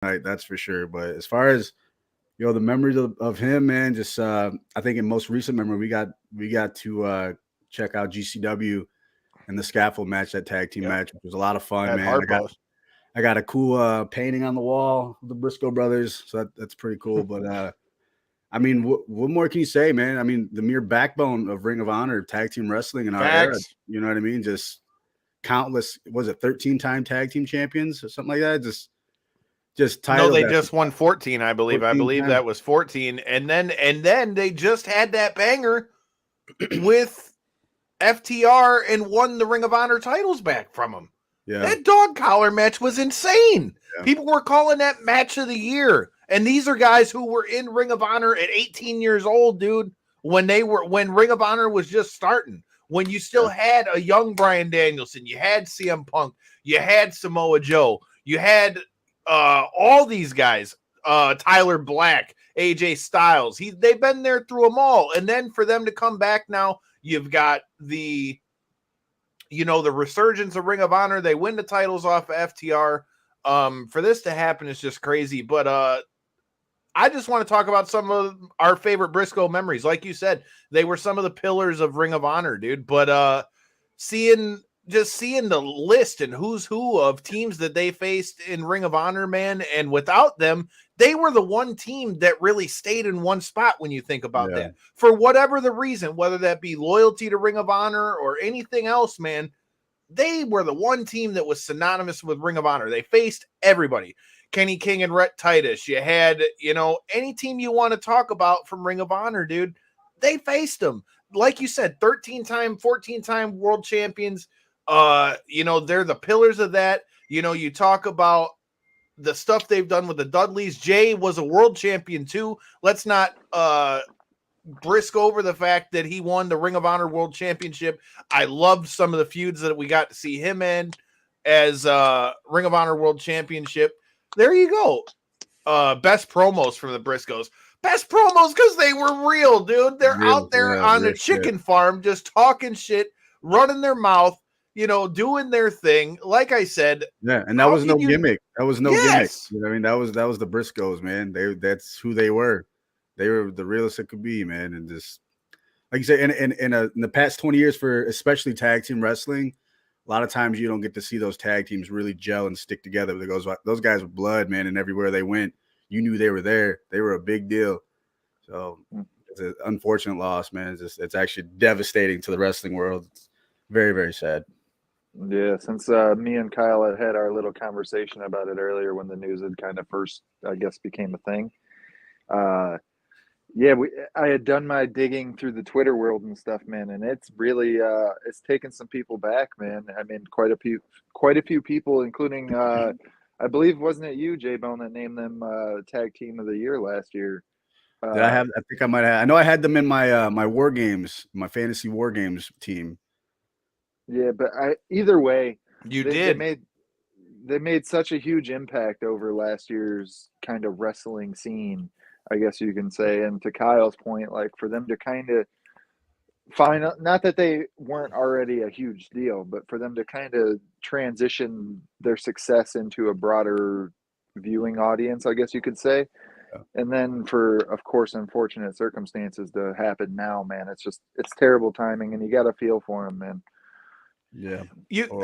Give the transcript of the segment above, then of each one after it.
night, that's for sure. But as far as the memories of him, man, just I think in most recent memory we got to check out GCW and the scaffold match, that tag team match, which was a lot of fun, At man. Harpo's. I got a cool painting on the wall of the Briscoe brothers, so that's pretty cool. But I mean, what more can you say, man? I mean, the mere backbone of Ring of Honor, tag team wrestling in our era. You know what I mean? Just countless. Was it 13-time tag team champions or something like that? Just titles. No, they just won 14, I believe. 14 I believe times. that was 14, and then they just had that banger with FTR and won the Ring of Honor titles back from them. Yeah. That dog collar match was insane. Yeah. People were calling that match of the year. And these are guys who were in Ring of Honor at 18 years old, dude, when Ring of Honor was just starting. When you still had a young Bryan Danielson, you had CM Punk, you had Samoa Joe, you had all these guys, Tyler Black, AJ Styles. They've been there through them all. And then for them to come back now, you've got the resurgence of Ring of Honor. They win the titles off of FTR. For this to happen is just crazy. But I just want to talk about some of our favorite Briscoe memories. Like you said, they were some of the pillars of Ring of Honor, dude. But seeing the list and who's who of teams that they faced in Ring of Honor, man, and without them, they were the one team that really stayed in one spot when you think about that. For whatever the reason, whether that be loyalty to Ring of Honor or anything else, man, they were the one team that was synonymous with Ring of Honor. They faced everybody. Kenny King and Rhett Titus. You had, any team you want to talk about from Ring of Honor, dude, they faced them. Like you said, 13-time, 14-time world champions. They're the pillars of that. You talk about the stuff they've done with the Dudleys. Jay was a world champion too. Let's not brisk over the fact that he won the Ring of Honor World Championship. I loved some of the feuds that we got to see him in as Ring of Honor World Championship. There you go. Best promos from the Briscoes. Best promos because they were real, dude. They're out there on a chicken farm just talking shit, running their mouth, doing their thing. Like I said. Yeah, and that was no gimmick. That was no gimmick. You know what I mean? That was the Briscoes, man. That's who they were. They were the realest it could be, man. And just like you said, in the past 20 years for especially tag team wrestling, a lot of times you don't get to see those tag teams really gel and stick together. Those guys were blood, man, and everywhere they went, you knew they were there. They were a big deal. So it's an unfortunate loss, man. It's actually devastating to the wrestling world. It's very, very sad. Yeah, since me and Kyle had our little conversation about it earlier when the news had kind of first, I guess, became a thing. I had done my digging through the Twitter world and stuff, man, and it's really it's taken some people back, man. I mean, quite a few people, including I believe, wasn't it you, J-Bone, that named them tag team of the year last year? Did I think I might have. I know I had them in my my war games, my fantasy war games team. Yeah, but either way, they made such a huge impact over last year's kind of wrestling scene, I guess you can say. And to Kyle's point, like for them to kind of find out, not that they weren't already a huge deal, but for them to kind of transition their success into a broader viewing audience, I guess you could say. Yeah. And then for, of course, unfortunate circumstances to happen now, man, it's terrible timing, and you got to feel for them, man. Yeah.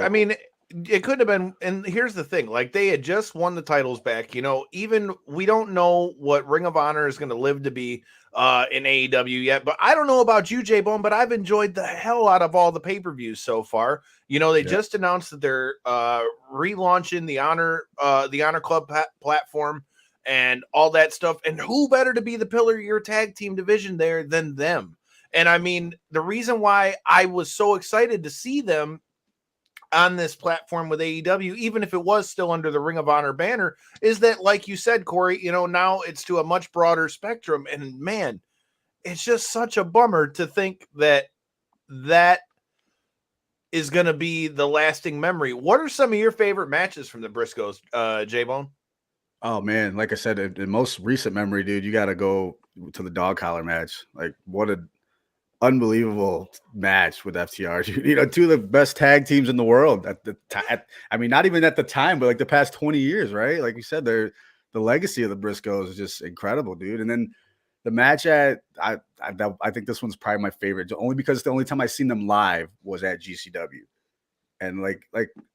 I mean, it could have been, and here's the thing, like they had just won the titles back, even we don't know what Ring of Honor is going to live to be in AEW yet, but I don't know about you, J-Bone, but I've enjoyed the hell out of all the pay-per-views so far. They just announced that they're relaunching the Honor Club platform and all that stuff, and who better to be the pillar of your tag team division there than them? And I mean, the reason why I was so excited to see them on this platform with AEW, even if it was still under the Ring of Honor banner, is that, like you said, Corey, now it's to a much broader spectrum. And man, it's just such a bummer to think that is going to be the lasting memory. What are some of your favorite matches from the Briscoes, J-Bone? Oh man, like I said, in most recent memory, dude, you got to go to the dog collar match. Like, what a unbelievable match with FTR. Two of the best tag teams in the world at the time. I mean, not even at the time, but like the past 20 years, right? Like you said, they're the legacy of the Briscoes is just incredible, dude. And then the match I think this one's probably my favorite, only because the only time I seen them live was at GCW. And like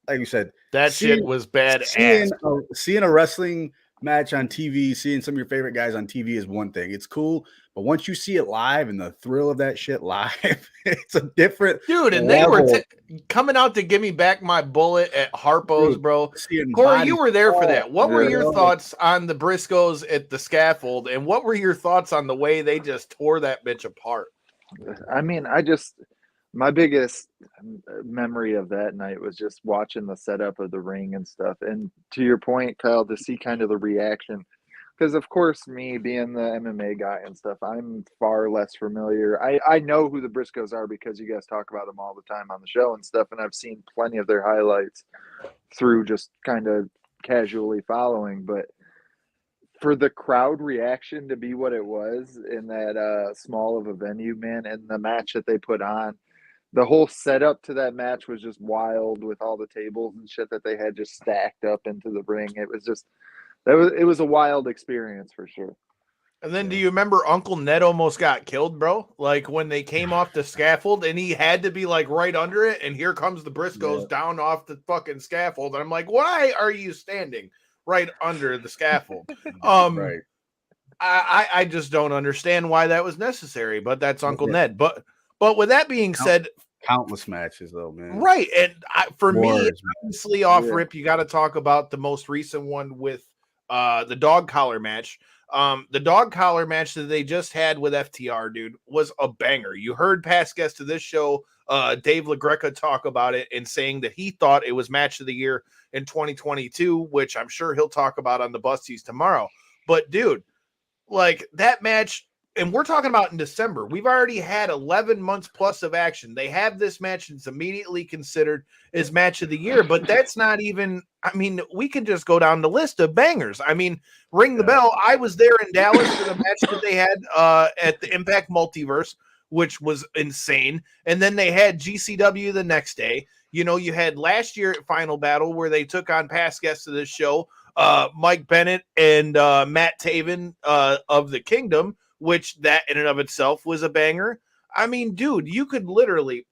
you said, that shit was badass. Seeing a wrestling match on TV, seeing some of your favorite guys on TV is one thing. It's cool, but once you see it live and the thrill of that shit live, it's a different dude. And level. They were coming out to give me back my bullet at Harpo's, bro. Corey, you were there for that. What were your thoughts on the Briscoes at the scaffold, and what were your thoughts on the way they just tore that bitch apart? I mean, my biggest memory of that night was just watching the setup of the ring and stuff. And to your point, Kyle, to see kind of the reaction, because of course, me being the MMA guy and stuff, I'm far less familiar. I know who the Briscoes are because you guys talk about them all the time on the show and stuff. And I've seen plenty of their highlights through just kind of casually following. But for the crowd reaction to be what it was in that small of a venue, man, and the match that they put on, the whole setup to that match was just wild with all the tables and shit that they had just stacked up into the ring. It was just, it was a wild experience for sure. And then do you remember Uncle Ned almost got killed, bro? Like when they came off the scaffold and he had to be like right under it. And here comes the Briscoes down off the fucking scaffold. And I'm like, why are you standing right under the scaffold? Right. I just don't understand why that was necessary, but that's Uncle Ned. But with that being said, countless matches though, man. Right. And for me, obviously off rip, you got to talk about the most recent one with the dog collar match. The dog collar match that they just had with FTR, dude, was a banger. You heard past guest of this show, Dave LaGreca, talk about it and saying that he thought it was match of the year in 2022, which I'm sure he'll talk about on the Busties tomorrow. But dude, like that match, and we're talking about in December. We've already had 11 months plus of action. They have this match and it's immediately considered as match of the year, but that's not even, I mean, we can just go down the list of bangers. I mean, ring the bell. I was there in Dallas for the match that they had at the Impact Multiverse, which was insane. And then they had GCW the next day. You know, you had last year at Final Battle where they took on past guests of this show, Mike Bennett and Matt Taven of the Kingdom, which that in and of itself was a banger. I mean, dude, you could literally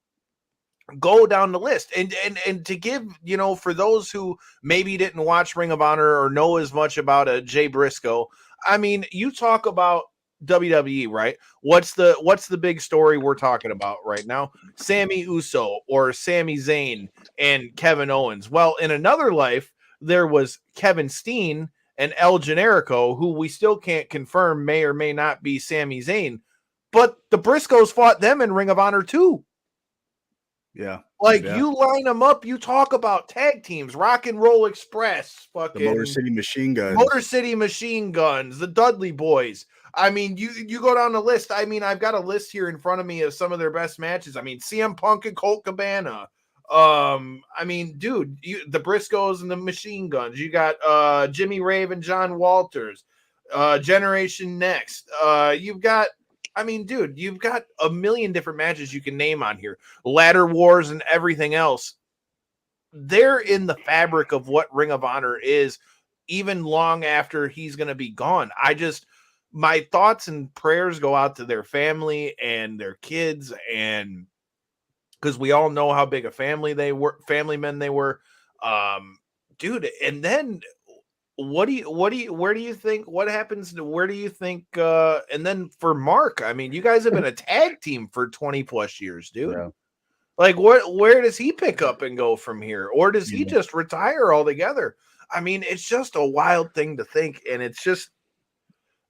go down the list and to give, you know, for those who maybe didn't watch Ring of Honor or know as much about Jay Briscoe, I mean, you talk about WWE, right? What's the big story we're talking about right now? Sami Uso or Sami Zayn and Kevin Owens. Well, in another life, there was Kevin Steen and El Generico, who we still can't confirm may or may not be Sami Zayn, but the Briscoes fought them in Ring of Honor too. Yeah. Like you line them up, you talk about tag teams, Rock and Roll Express, fucking the Motor City Machine Guns, the Dudley Boys. I mean, you go down the list. I mean, I've got a list here in front of me of some of their best matches. I mean, CM Punk and Colt Cabana. I mean, dude, the Briscoes and the Machine Guns. You got Jimmy Rave and John Walters, Generation Next. You've got, I mean, dude, you've got a million different matches you can name on here. Ladder Wars and everything else. They're in the fabric of what Ring of Honor is, even long after he's going to be gone. My thoughts and prayers go out to their family and their kids, and because we all know how big a family men they were. Dude, and then where do you think and then for Mark, I mean, you guys have been a tag team for 20 plus years, dude. Yeah. Like where does he pick up and go from here? Or does he just retire altogether? I mean, it's just a wild thing to think. And it's just,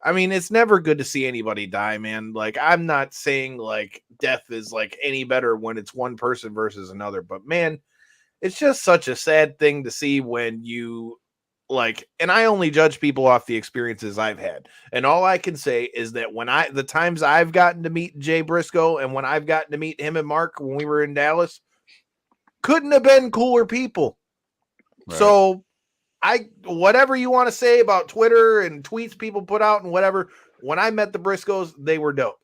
I mean, it's never good to see anybody die, man. Like, I'm not saying like death is like any better when it's one person versus another, but man, it's just such a sad thing to see when you like, and I only judge people off the experiences I've had. And all I can say is that the times I've gotten to meet Jay Briscoe and when I've gotten to meet him and Mark when we were in Dallas, couldn't have been cooler people. Right. So whatever you want to say about Twitter and tweets people put out and whatever, when I met the Briscoes, they were dope.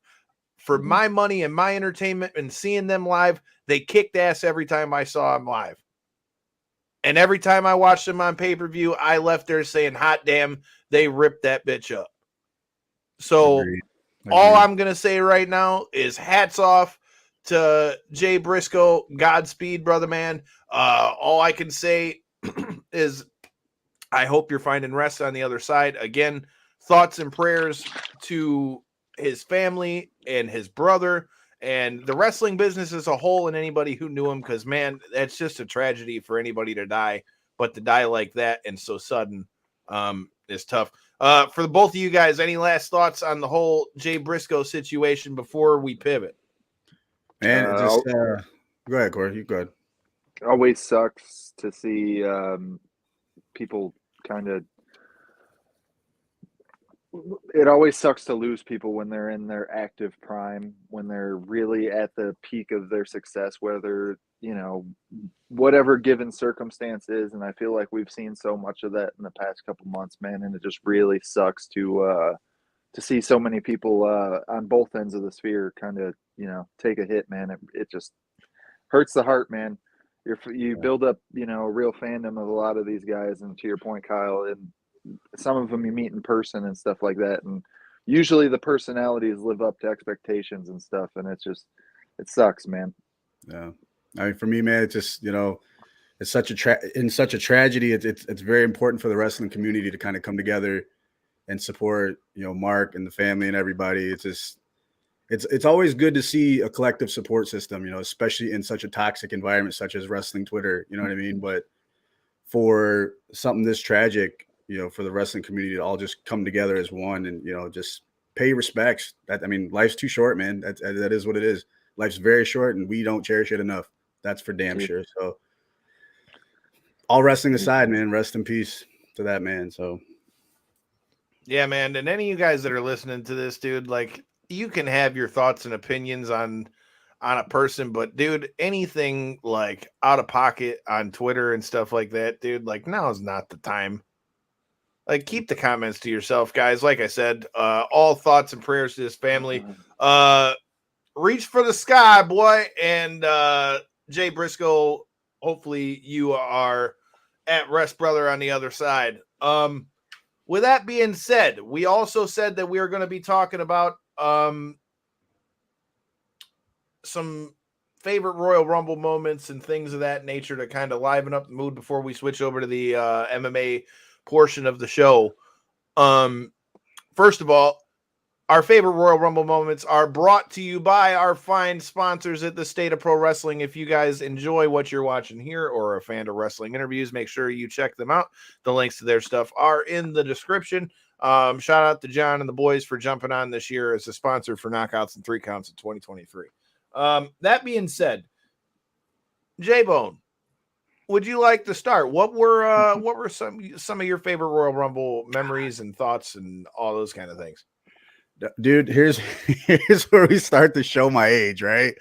For my money and my entertainment and seeing them live, they kicked ass every time I saw them live. And every time I watched them on pay-per-view, I left there saying, hot damn, they ripped that bitch up. So Agreed. All I'm going to say right now is hats off to Jay Briscoe. Godspeed, brother man. All I can say is I hope you're finding rest on the other side. Again, thoughts and prayers to his family and his brother and the wrestling business as a whole and anybody who knew him, because, man, that's just a tragedy for anybody to die. But to die like that and so sudden is tough. For the both of you guys, any last thoughts on the whole Jay Briscoe situation before we pivot? Man, go ahead, Corey. You go ahead. Always sucks to see people kind of. It always sucks to lose people when they're in their active prime, when they're really at the peak of their success, whether, whatever given circumstance is. And I feel like we've seen so much of that in the past couple months, man. And it just really sucks to see so many people on both ends of the sphere kind of, take a hit, man. It just hurts the heart, man. You build up, a real fandom of a lot of these guys. And to your point, Kyle, and some of them you meet in person and stuff like that. And usually the personalities live up to expectations and stuff. And it sucks, man. Yeah. I mean, for me, man, it's just, it's such a tragedy. It's very important for the wrestling community to kind of come together and support, Mark and the family and everybody. It's just, it's always good to see a collective support system, especially in such a toxic environment, such as wrestling Twitter, you know what I mean? But for something this tragic, for the wrestling community to all just come together as one and, just pay respects. Life's too short, man. That is what it is. Life's very short and we don't cherish it enough. That's for damn sure. So all wrestling aside, man, rest in peace to that man. So yeah, man. And any of you guys that are listening to this, dude, like, you can have your thoughts and opinions on a person, but dude, anything like out of pocket on Twitter and stuff like that, dude, like, now is not the time. Like, keep the comments to yourself, guys. Like I said, all thoughts and prayers to his family. Reach for the sky, boy. And Jay Briscoe, hopefully you are at rest, brother, on the other side. With that being said, we also said that we are going to be talking about some favorite Royal Rumble moments and things of that nature to kind of liven up the mood before we switch over to the MMA portion of the show. First of all, our favorite Royal Rumble moments are brought to you by our fine sponsors at the State of Pro Wrestling. If you guys enjoy what you're watching here or are a fan of wrestling interviews, make sure you check them out. The links to their stuff are in the description. Shout out to John and the boys for jumping on this year as a sponsor for Knockouts and 3 Counts in 2023. That being said, J-Bone, would you like to start? What were some of your favorite Royal Rumble memories and thoughts and all those kind of things? Dude, here's where we start to show my age, right?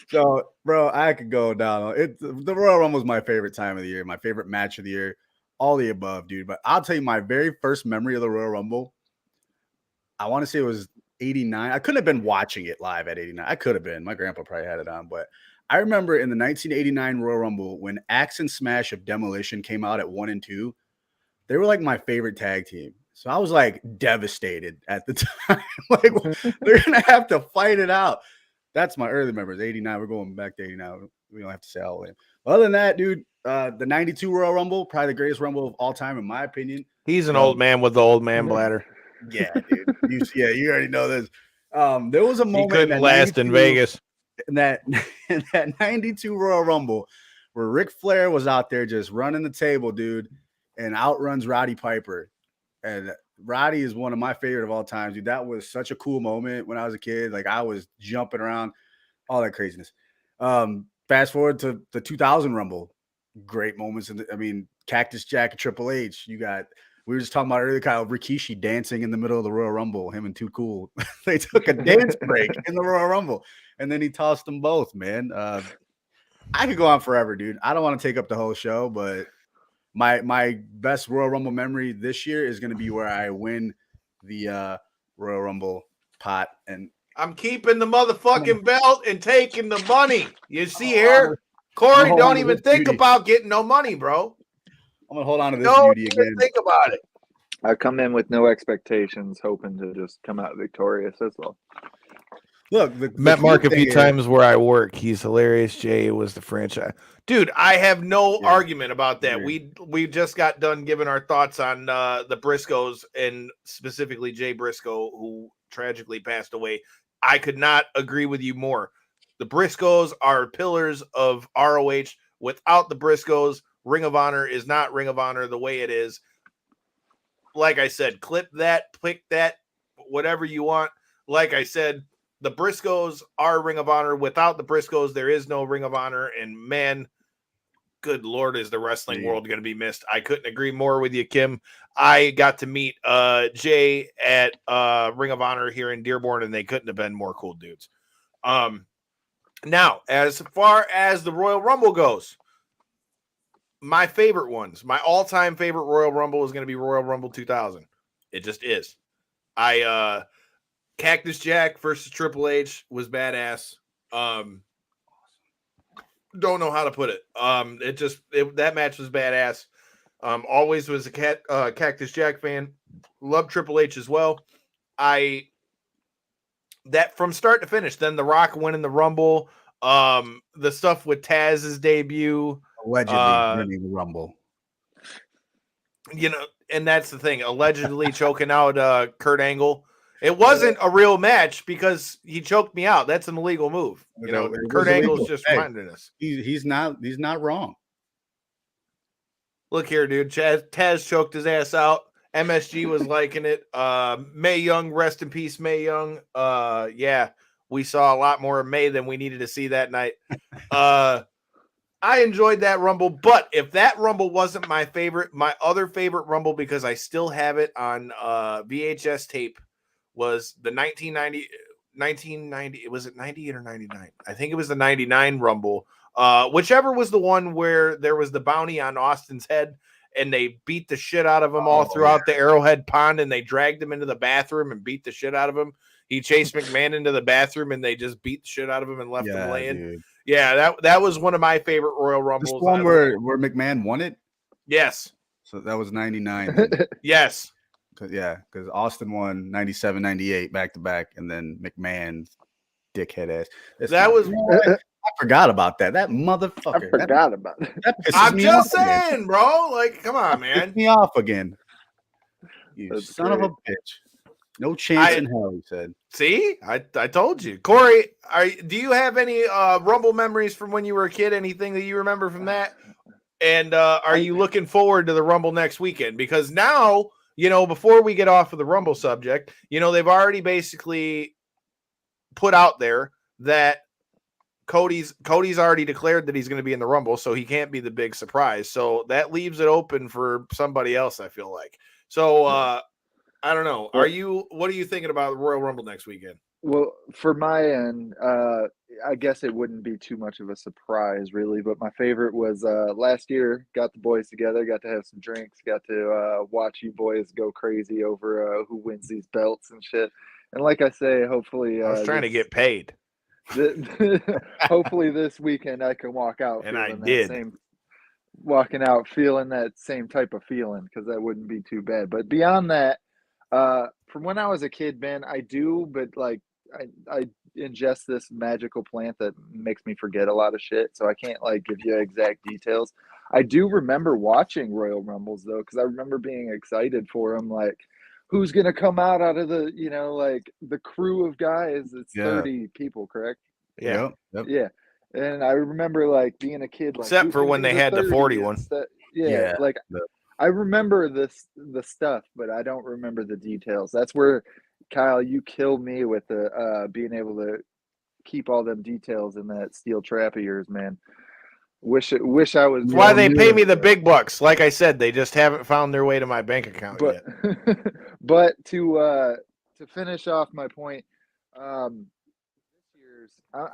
So, bro, I could go down. The Royal Rumble was my favorite time of the year, my favorite match of the year, all the above, dude. But I'll tell you my very first memory of the Royal Rumble, I want to say it was 89. I couldn't have been watching it live at 89. I could have been. My grandpa probably had it on. But I remember in the 1989 Royal Rumble when Axe and Smash of Demolition came out at 1 and 2, they were like my favorite tag team. So I was like devastated at the time. Like, they're going to have to fight it out. That's my early memories. 89. We're going back to 89. We don't have to say all the way. Other than that, dude, the 92 Royal Rumble, probably the greatest Rumble of all time, in my opinion. He's an old man with the old man bladder. Yeah, dude. You already know this. There was a moment he couldn't last in Vegas. In that 92 Royal Rumble where Ric Flair was out there just running the table, dude, and outruns Roddy Piper. And Roddy is one of my favorite of all time, dude. That was such a cool moment when I was a kid. Like, I was jumping around, all that craziness. Fast forward to the 2000 Rumble. Great moments. Cactus Jack and Triple H. We were just talking about earlier, Kyle, Rikishi dancing in the middle of the Royal Rumble, him and Too Cool. They took a dance break in the Royal Rumble, and then he tossed them both, man. I could go on forever, dude. I don't want to take up the whole show, but my best Royal Rumble memory this year is going to be where I win the Royal Rumble pot. And I'm keeping the motherfucking belt and taking the money. You see here? Corey, don't even think about getting no money, bro. I'm gonna hold on to this No, beauty again. think about it. I come in with no expectations, hoping to just come out victorious. That's all. Look, met Mark a few times where I work. He's hilarious. Jay was the franchise dude. I have no argument about that. We just got done giving our thoughts on the Briscoes and specifically Jay Briscoe, who tragically passed away. I could not agree with you more. The Briscoes are pillars of ROH. Without the Briscoes, Ring of Honor is not Ring of Honor the way it is. Like I said, clip that, pick that, whatever you want. Like I said, the Briscoes are Ring of Honor. Without the Briscoes, there is no Ring of Honor. And man, good Lord, is the wrestling world going to be missed. I couldn't agree more with you, Kim. I got to meet Jay at Ring of Honor here in Dearborn, and they couldn't have been more cool dudes. Now, as far as the Royal Rumble goes, my favorite ones, my all-time favorite Royal Rumble is going to be Royal Rumble 2000. It just is. Cactus Jack versus Triple H was badass. Don't know how to put it. That match was badass. Always was a Cactus Jack fan. Love Triple H as well. That from start to finish. Then The Rock winning the Rumble. The stuff with Taz's debut. Allegedly winning the Rumble. And that's the thing. Allegedly choking out Kurt Angle. It wasn't a real match because he choked me out. That's an illegal move. Kurt Angle's just reminding us. He's not wrong. Look here, dude. Taz choked his ass out. MSG was liking it. Mae Young, rest in peace, Mae Young. We saw a lot more of Mae than we needed to see that night. I enjoyed that Rumble, but if that Rumble wasn't my favorite, my other favorite Rumble, because I still have it on VHS tape, was the 1990. Was it 98 or 99? I think it was the 99 Rumble. Whichever was the one where there was the bounty on Austin's head and they beat the shit out of him all throughout the Arrowhead Pond and they dragged him into the bathroom and beat the shit out of him. He chased McMahon into the bathroom and they just beat the shit out of him and left him laying. Dude. Yeah, that was one of my favorite Royal Rumbles. This one where McMahon won it? Yes. So that was 99. Yes. Because Austin won 97, 98 back to back, and then McMahon, dickhead ass. I forgot about that. That motherfucker. I forgot about it. I'm just saying, bro. Like, come on, man. Piss me off again. You son of a bitch. No chance in hell, he said. See? I told you. Corey, do you have any Rumble memories from when you were a kid? Anything that you remember from that? And are you looking forward to the Rumble next weekend? Because now, before we get off of the Rumble subject, they've already basically put out there that Cody's already declared that he's going to be in the Rumble, so he can't be the big surprise. So that leaves it open for somebody else, I feel like. So I don't know. What are you thinking about the Royal Rumble next weekend? Well, for my end, I guess it wouldn't be too much of a surprise, really. But my favorite was last year. Got the boys together, got to have some drinks, got to watch you boys go crazy over who wins these belts and shit. And like I say, hopefully, I was trying to get paid. Hopefully, this weekend I can walk out, and I did. Walking out feeling that same type of feeling, because that wouldn't be too bad. But beyond that, from when I was a kid, man, I do, but like I ingest this magical plant that makes me forget a lot of shit, so I can't like give you exact details. I do remember watching Royal Rumbles though, because I remember being excited for them, like who's gonna come out of the like the crew of guys. It's 30 people, correct? Yeah. Yep. Yeah. And I remember like being a kid, like, except for when they had the 41. Like I remember the stuff, but I don't remember the details. That's where, Kyle, you killed me with the being able to keep all them details in that steel trap of yours, man. Wish I was. That's why they pay me the big bucks. Like I said, they just haven't found their way to my bank account yet. But to finish off my point, I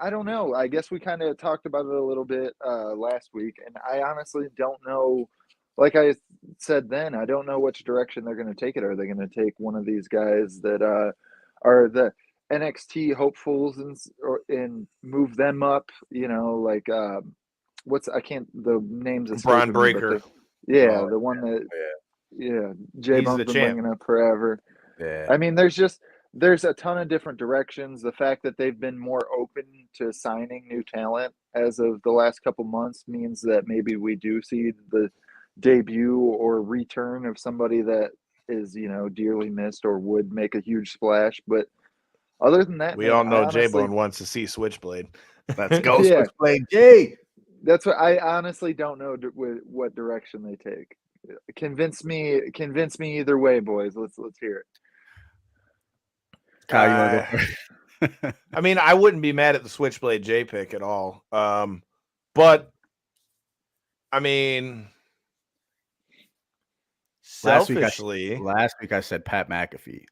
don't know. I guess we kind of talked about it a little bit last week, and I honestly don't know. Like I said then, I don't know which direction they're going to take it. Are they going to take one of these guys that are the NXT hopefuls and move them up? Like the names of Braun Breaker. Yeah, the one that Jay Bone's been bringing up forever. Yeah. I mean, there's a ton of different directions. The fact that they've been more open to signing new talent as of the last couple months means that maybe we do see the debut or return of somebody that is, dearly missed or would make a huge splash. But other than that, we all know J-Bone wants to see Switchblade. Let's go, Switchblade. Jay. That's what I honestly don't know what direction they take. Convince me either way, boys. Let's hear it. Kyle, you want to go first? I mean, I wouldn't be mad at the Switchblade J pick at all. But I mean, selfishly, last week I said Pat McAfee.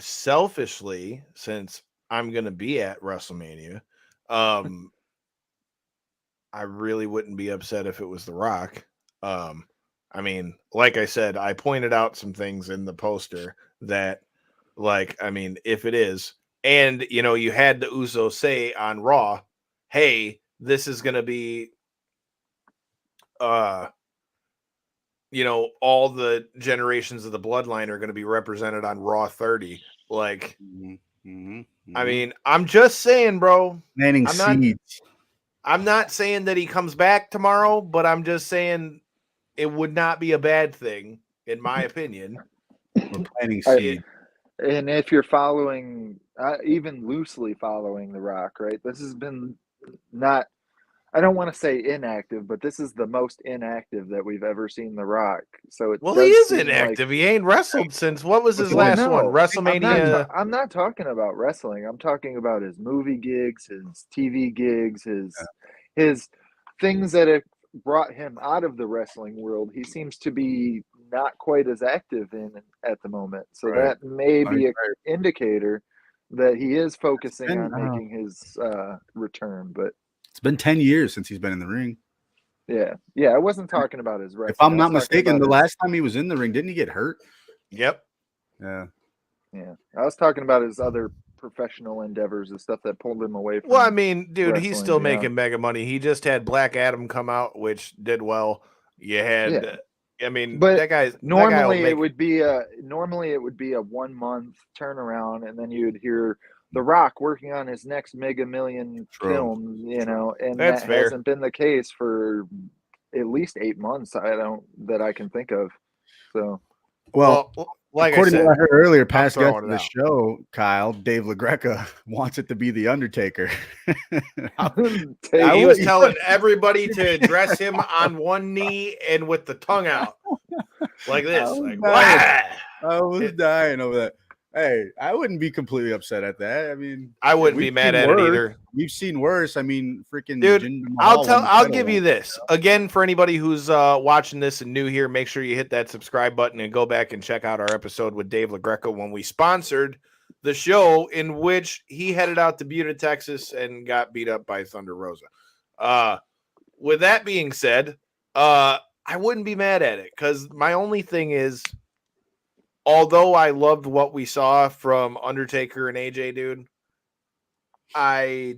Selfishly, since I'm going to be at WrestleMania, I really wouldn't be upset if it was The Rock. I mean, like I said, I pointed out some things in the poster that, if it is, and, you had the Usos say on Raw, hey, this is going to be, all the generations of the bloodline are going to be represented on Raw 30. I mean, I'm just saying, bro. I'm not saying that he comes back tomorrow, but I'm just saying it would not be a bad thing, in my opinion. We're planting seed. And if you're following, even loosely following The Rock, right? This has been not, I don't want to say inactive, but this is the most inactive that we've ever seen The Rock. So he is inactive. He ain't wrestled since, what was his last one? WrestleMania. I'm not talking about wrestling. I'm talking about his movie gigs, his TV gigs, his things that have brought him out of the wrestling world. He seems to be not quite as active in at the moment. So that may be an indicator that he is focusing on making his return. But it's been 10 years since he's been in the ring. Yeah. I wasn't talking about his wrestling. If I'm not mistaken, the last time he was in the ring, didn't he get hurt? Yep. Yeah. I was talking about his other professional endeavors and stuff that pulled him away from. Well, I mean, dude, he's still making mega money. He just had Black Adam come out, which did well. You had, but that guy's normally it would be a 1 month turnaround, and then you'd hear The Rock working on his next Mega Million film, and that hasn't been the case for at least 8 months. That I can think of. So, well, according to what I heard earlier, past guest of the show, Kyle, Dave LaGreca wants it to be the Undertaker. He was telling everybody to dress him on one knee and with the tongue out, like this. I was dying over that. Hey, I wouldn't be completely upset at that. I mean, I wouldn't be mad at it either. We've seen worse. I mean, freaking dude. I'll give you this again for anybody who's watching this and new here. Make sure you hit that subscribe button and go back and check out our episode with Dave LaGreca when we sponsored the show, in which he headed out to Buda, Texas, and got beat up by Thunder Rosa. With that being said, I wouldn't be mad at it, because my only thing is, although I loved what we saw from Undertaker and AJ, dude, I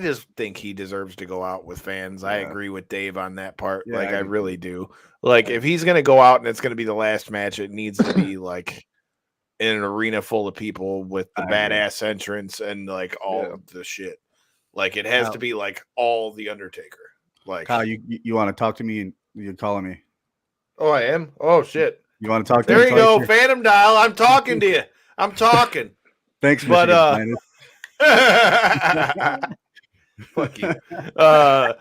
just think he deserves to go out with fans. Yeah. I agree with Dave on that part. Yeah, I really do. If he's going to go out and it's going to be the last match, it needs to be in an arena full of people with the badass entrance and all the shit. It has to be all the Undertaker. Kyle, you want to talk to me and you're calling me? Oh, I am? Oh, shit. You want to talk to me? There you go, Phantom Dial. I'm talking to you. I'm talking. Thanks, but fuck you. But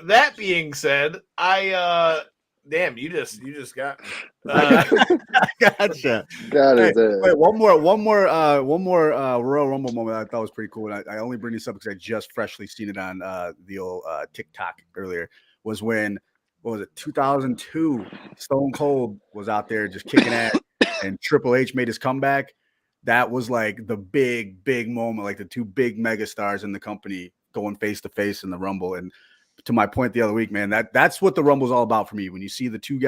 that being said, damn, you just got me. Gotcha. Got it. Wait, one more Royal Rumble moment I thought was pretty cool. And I only bring this up because I just freshly seen it on the old TikTok earlier. Was when, what was it, 2002? Stone Cold was out there just kicking ass, and Triple H made his comeback. That was the big moment, the two big mega stars in the company going face to face in the Rumble. And to my point the other week, man, that's what the Rumble's all about for me. When you see the two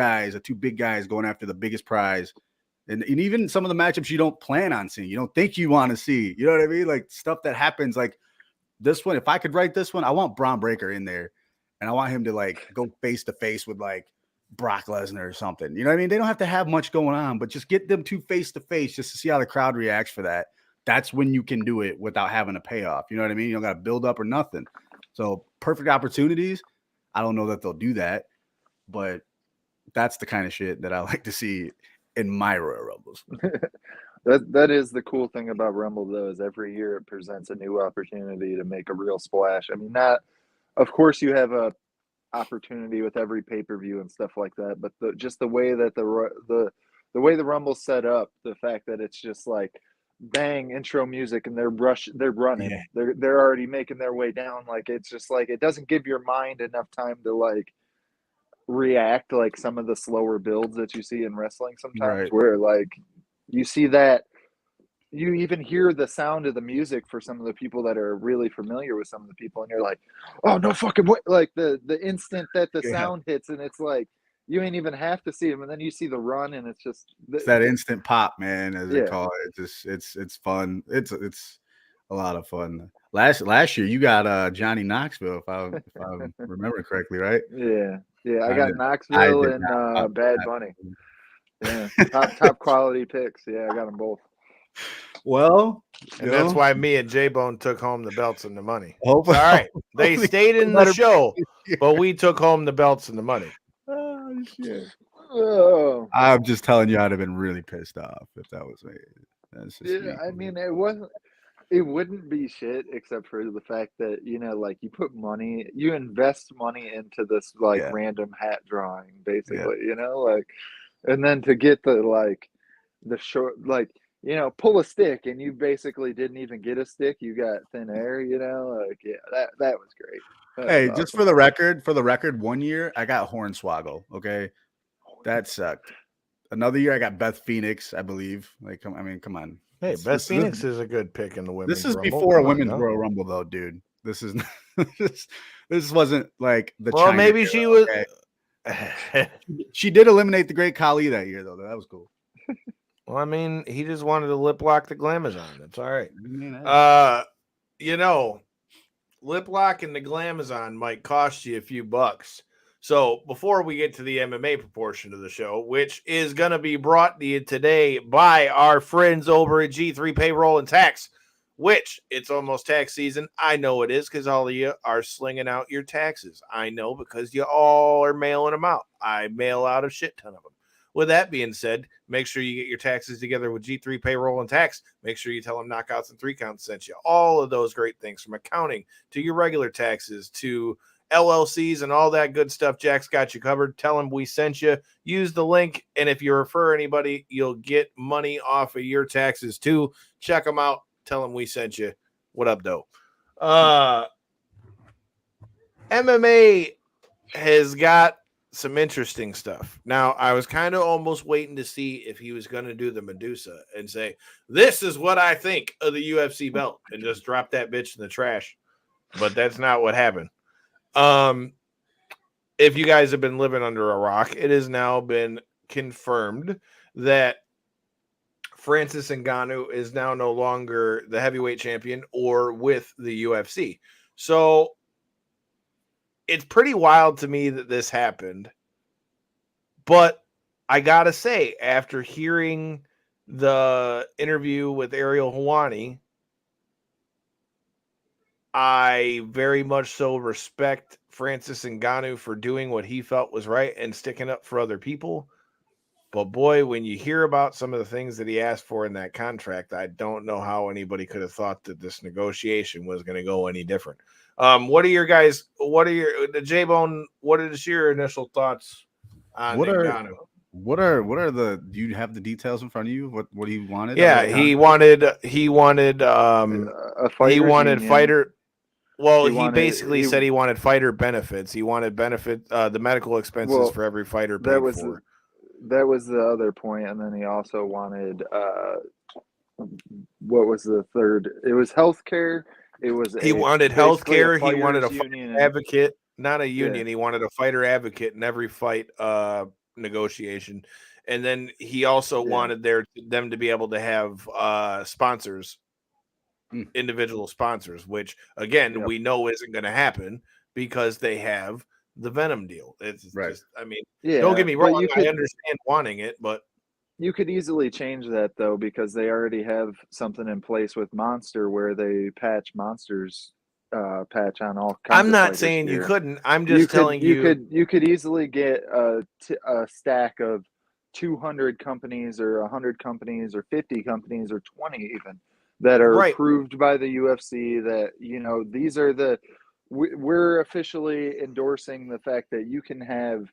big guys going after the biggest prize, and even some of the matchups you don't plan on seeing, you don't think you want to see, you know what I mean? Stuff that happens this one. If I could write this one, I want Braun Breaker in there. and I want him to like go face to face with like Brock Lesnar or something. You know what I mean? They don't have to have much going on, but just get them two face to face just to see how the crowd reacts for that. That's when you can do it without having a payoff. You know what I mean? You don't got to build up or nothing. So perfect opportunities. I don't know that they'll do that, but that's the kind of shit that I like to see in my Royal Rumbles. That is the cool thing about Rumble, though, is every year it presents a new opportunity to make a real splash. I mean, of course, you have a opportunity with every pay-per-view and stuff like that, but just the way that the way the Rumble's set up, the fact that it's just like bang intro music and they're running, they're already making their way down, like it's just like it doesn't give your mind enough time to like react like some of the slower builds that you see in wrestling sometimes, where like you see that you even hear the sound of the music for some of the people that are really familiar with some of the people, and you're like, oh no fucking way, like the instant that the sound hits, and it's like you ain't even have to see them, and then you see the run, and it's that instant pop, man, as they call it. It's fun. It's a lot of fun. Last year you got Johnny Knoxville, if I remember correctly, right? Yeah, I got Knoxville and Bad Bunny. Yeah, top quality picks. Yeah, I got them both. Well, and that's why me and J-Bone took home the belts and the money. All right, they stayed in the show, but we took home the belts and the money. Oh shit! I'm just telling you, I'd have been really pissed off if that was me. That's just me. I mean, it wouldn't be shit except for the fact that, you know, like you invest money into this like random hat drawing, basically, you know, like, and then to get the short, like, you know, pull a stick and you basically didn't even get a stick, you got thin air, you know, like, that was great. Hey, just awesome. For the record, 1 year I got Hornswoggle. Okay, that sucked. Another year I got Beth Phoenix, I believe. Like, come on. Hey, Beth Phoenix is a good pick in the women's. This is Rumble. Before a women's Royal Rumble, though, dude. This is this wasn't like the. Well, China maybe era, she was. Okay? She did eliminate the Great Khali that year, though. That was cool. Well, I mean, he just wanted to lip lock the Glamazon. It's all right. You know, lip locking the Glamazon might cost you a few bucks. So before we get to the MMA proportion of the show, which is going to be brought to you today by our friends over at G3 Payroll and Tax, which it's almost tax season. I know it is because all of you are slinging out your taxes. I know because you all are mailing them out. I mail out a shit ton of them. With that being said, make sure you get your taxes together with G3 Payroll and Tax. Make sure you tell them Knockouts and 3 Counts sent you. All of those great things, from accounting to your regular taxes to LLCs and all that good stuff. Jack's got you covered. Tell them we sent you. Use the link, and if you refer anybody, you'll get money off of your taxes too. Check them out. Tell them we sent you. What up, though? MMA has got some interesting stuff. Now, I was kind of almost waiting to see if he was going to do the Medusa and say, this is what I think of the UFC belt, and just drop that bitch in the trash. But that's not what happened. If you guys have been living under a rock, it has now been confirmed that Francis Ngannou is now no longer the heavyweight champion or with the UFC. So it's pretty wild to me that this happened. But I gotta say, after hearing the interview with Ariel Helwani, I very much so respect Francis Ngannou for doing what he felt was right and sticking up for other people. But boy, when you hear about some of the things that he asked for in that contract, I don't know how anybody could have thought that this negotiation was going to go any different. What are your J-Bone, what is your initial thoughts on Ngannou? What are the, do you have the details in front of you? What he wanted? Yeah, he wanted fighter. Well, he basically said he wanted fighter benefits. He wanted the medical expenses for every fighter paid for. That was the other point, and then he also wanted what was the third? It was healthcare. He wanted healthcare. He wanted a fighter advocate, not a union. Yeah. He wanted a fighter advocate in every fight negotiation, and then he also wanted them to be able to have sponsors. Individual sponsors, which again we know isn't going to happen because they have the Venom deal. It's just, I mean, don't get me wrong, I understand wanting it, but you could easily change that though, because they already have something in place with Monster where they patch Monster's patch on all kinds I'm of not fighters saying here. You couldn't. I'm just telling you. You could easily get a stack of 200 companies or 100 companies or 50 companies or 20 even that are approved by the UFC that, you know, these are the, we're officially endorsing the fact that you can have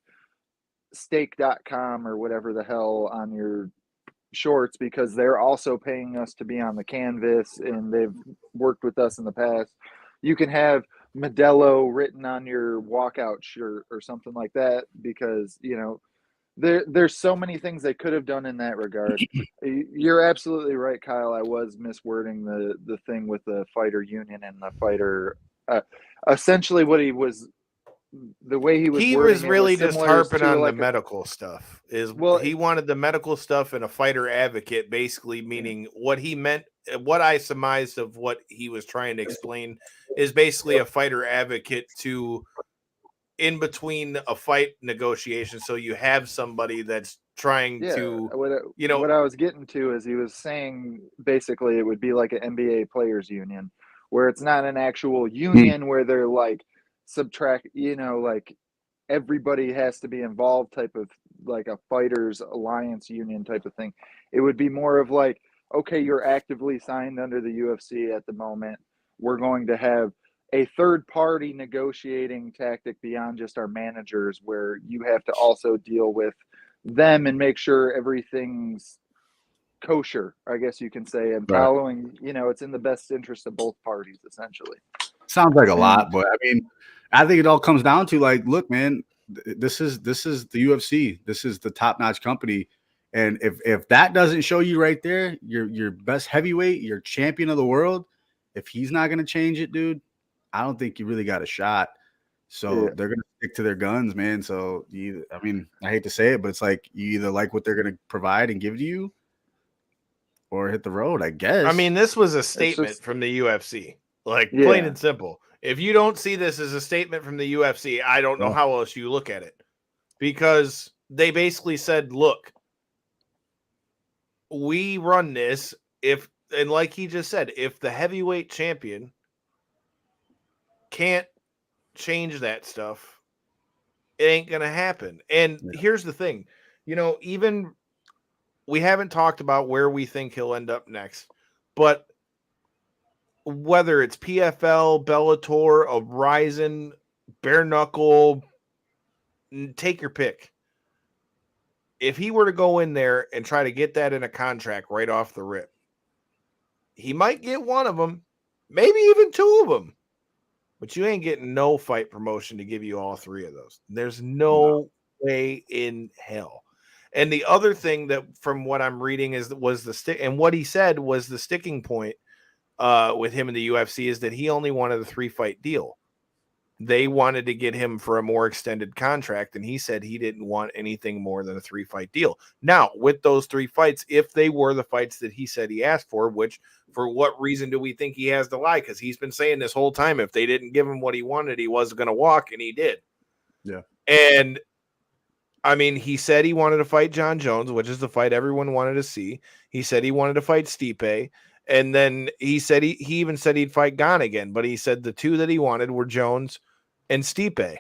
stake.com or whatever the hell on your shorts because they're also paying us to be on the canvas and they've worked with us in the past. You can have Modelo written on your walkout shirt or something like that because, you know, there's so many things they could have done in that regard. You're absolutely right, Kyle. I was miswording the thing with the fighter union and the fighter. Essentially, what he was, the way he was really just harping on the medical stuff. He wanted the medical stuff and a fighter advocate, basically meaning what he meant. What I surmised of what he was trying to explain is basically a fighter advocate to in between a fight negotiation. So you have somebody that's trying to, you know, what I was getting to is he was saying basically it would be like an NBA players union where it's not an actual union where they're like subtract, you know, like everybody has to be involved type of like a fighters alliance union type of thing. It would be more of like, okay, you're actively signed under the UFC at the moment. We're going to have a third party negotiating tactic beyond just our managers where you have to also deal with them and make sure everything's kosher, I guess you can say, and following, you know, it's in the best interest of both parties, essentially. Sounds like a lot, but I mean, I think it all comes down to like, look, man, this is the UFC. This is the top-notch company. And if that doesn't show you right there, your best heavyweight, your champion of the world, if he's not going to change it, dude, I don't think you really got a shot. So they're going to stick to their guns, man. So I mean, I hate to say it, but it's like you either like what they're going to provide and give to you or hit the road, I guess. I mean, this was a statement from the UFC, like plain and simple. If you don't see this as a statement from the UFC, I don't know how else you look at it, because they basically said, look, we run this and like he just said, if the heavyweight champion can't change that stuff, it ain't going to happen. And here's the thing, you know, even we haven't talked about where we think he'll end up next, but whether it's PFL, Bellator, a Ryzen, bare knuckle, take your pick. If he were to go in there and try to get that in a contract right off the rip, he might get one of them, maybe even two of them, but you ain't getting no fight promotion to give you all three of those. There's no way in hell. And the other thing that from what I'm reading was the stick, and what he said was the sticking point with him in the UFC is that he only wanted a 3-fight deal. They wanted to get him for a more extended contract, and he said he didn't want anything more than a 3-fight deal. Now, with those 3 fights, if they were the fights that he said he asked for, which for what reason do we think he has to lie? Because he's been saying this whole time, if they didn't give him what he wanted, he wasn't going to walk, and he did. Yeah. And I mean, he said he wanted to fight John Jones, which is the fight everyone wanted to see. He said he wanted to fight Stipe. And then he said he even said he'd fight Gane again, but he said the 2 that he wanted were Jones and Stipe.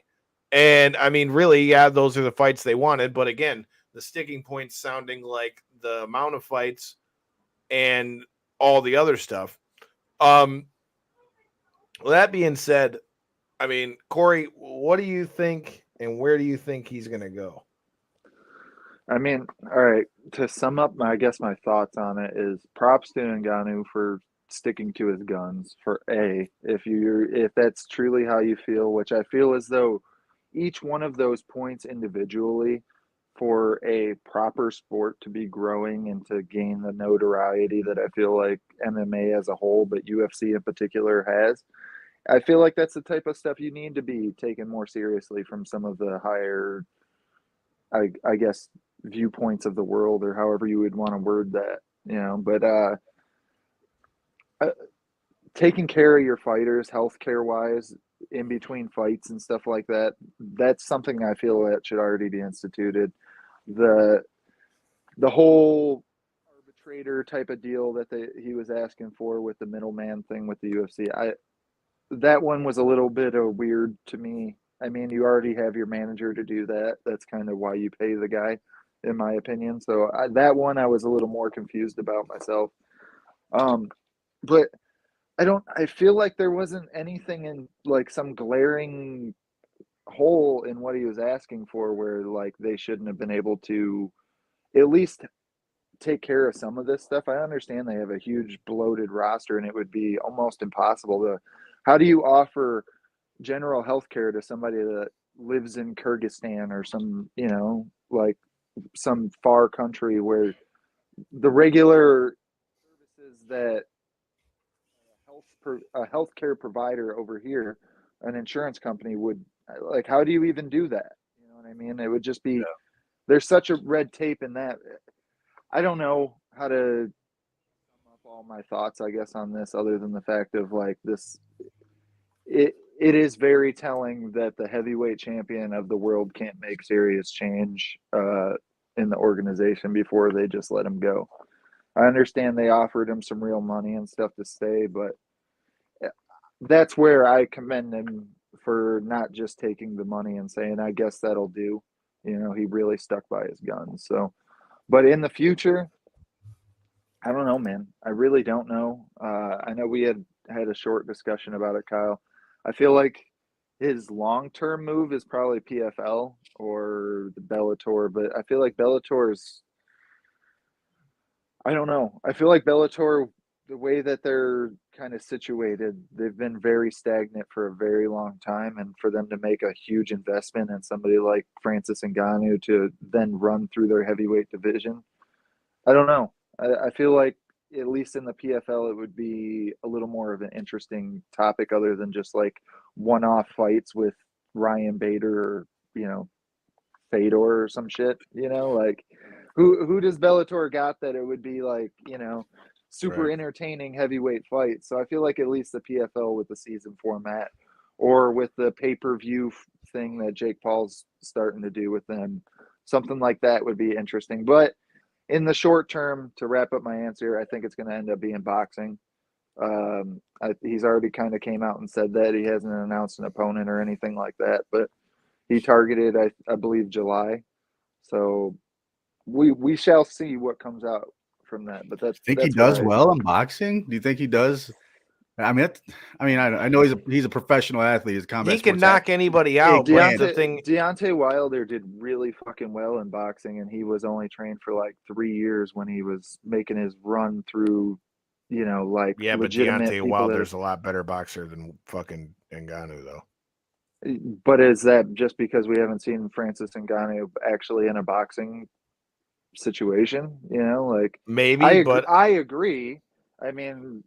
And I mean, really, yeah, those are the fights they wanted. But again, the sticking points sounding like the amount of fights and all the other stuff. Well, that being said, I mean, Corey, what do you think and where do you think he's going to go? I mean, all right, to sum up, I guess my thoughts on it is props to Ngannou for sticking to his guns if that's truly how you feel, which I feel as though each one of those points individually for a proper sport to be growing and to gain the notoriety that I feel like MMA as a whole, but UFC in particular has. I feel like that's the type of stuff you need to be taken more seriously from some of the higher, I guess, viewpoints of the world, or however you would want to word that, you know. But taking care of your fighters healthcare wise in between fights and stuff like that. That's something I feel that should already be instituted. The whole arbitrator type of deal that he was asking for with the middleman thing with the UFC, that one was a little bit of weird to me. I mean, you already have your manager to do that. That's kind of why you pay the guy, in my opinion. So that one I was a little more confused about myself. But I feel like there wasn't anything in like some glaring hole in what he was asking for where like they shouldn't have been able to at least take care of some of this stuff. I understand they have a huge bloated roster and it would be almost impossible to, how do you offer general health care to somebody that lives in Kyrgyzstan or some, like some far country where the regular services that a healthcare provider over here, an insurance company would, like, how do you even do that? You know what I mean? It would just be, there's such a red tape in that. I don't know how to sum up all my thoughts, I guess, on this, other than the fact of like this, it is very telling that the heavyweight champion of the world can't make serious change in the organization before they just let him go. I understand they offered him some real money and stuff to stay, but that's where I commend him for not just taking the money and saying, I guess that'll do. He really stuck by his guns. So, but in the future, I don't know, man. I really don't know. I know we had a short discussion about it, Kyle. I feel like his long-term move is probably PFL or the Bellator, but I feel like Bellator's, I don't know. I feel like Bellator, the way that they're kind of situated, they've been very stagnant for a very long time, and for them to make a huge investment in somebody like Francis Ngannou to then run through their heavyweight division, I don't know. I feel like at least in the PFL, it would be a little more of an interesting topic other than just like one-off fights with Ryan Bader or, Fedor or some shit, like who does Bellator got that it would be like, super entertaining heavyweight fights. So I feel like at least the PFL with the season format or with the pay-per-view thing that Jake Paul's starting to do with them, something like that would be interesting. But in the short term, to wrap up my answer, I think it's going to end up being boxing. He's already kind of came out and said that he hasn't announced an opponent or anything like that, but he targeted, I believe, July. So we shall see what comes out from that. But that's, think he does well in boxing? Do you think he does? I mean, I know he's a professional athlete. He's a combat. He can knock anybody out. Deontay Wilder did really fucking well in boxing, and he was only trained for like 3 years when he was making his run through, like but Deontay Wilder's a lot better boxer than fucking Ngannou, though. But is that just because we haven't seen Francis Ngannou actually in a boxing situation? Like maybe, but I agree. I mean,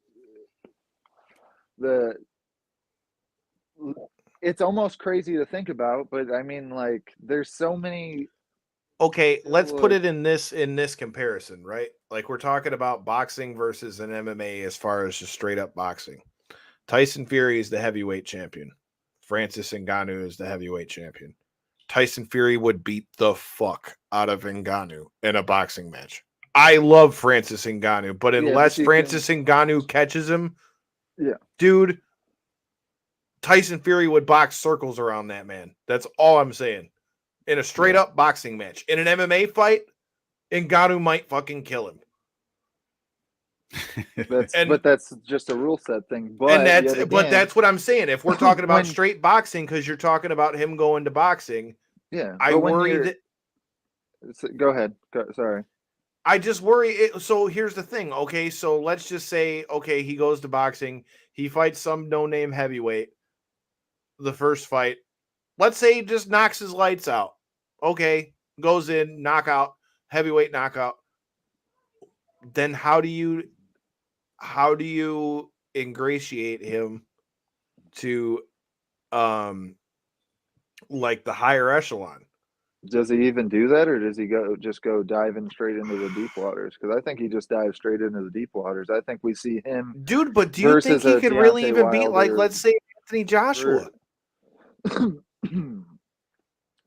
it's almost crazy to think about, but I mean, like, there's so many. Okay, let's put it in this comparison, right? Like, we're talking about boxing versus an MMA as far as just straight up boxing. Tyson Fury is the heavyweight champion. Francis Ngannou is the heavyweight champion. Tyson Fury would beat the fuck out of Ngannou in a boxing match. I love Francis Ngannou, but unless Francis Ngannou catches him, dude, Tyson Fury would box circles around that man. That's all I'm saying. In a straight up boxing match. In an MMA fight, Ngannou might fucking kill him. But that's just a rule set thing. But that's what I'm saying. If we're talking about straight boxing, because you're talking about him going to boxing, I worry that. Go ahead. Sorry. I just worry. So here's the thing. Okay, so let's just say, he goes to boxing. He fights some no-name heavyweight. The first fight, let's say he just knocks his lights out. Okay, goes in, knockout, heavyweight knockout. Then how do you ingratiate him to like the higher echelon? Does he even do that, or does he go diving straight into the deep waters? Because I think he just dives straight into the deep waters. I think we see him, dude. But do you think he could really even beat, like, let's say, Anthony Joshua?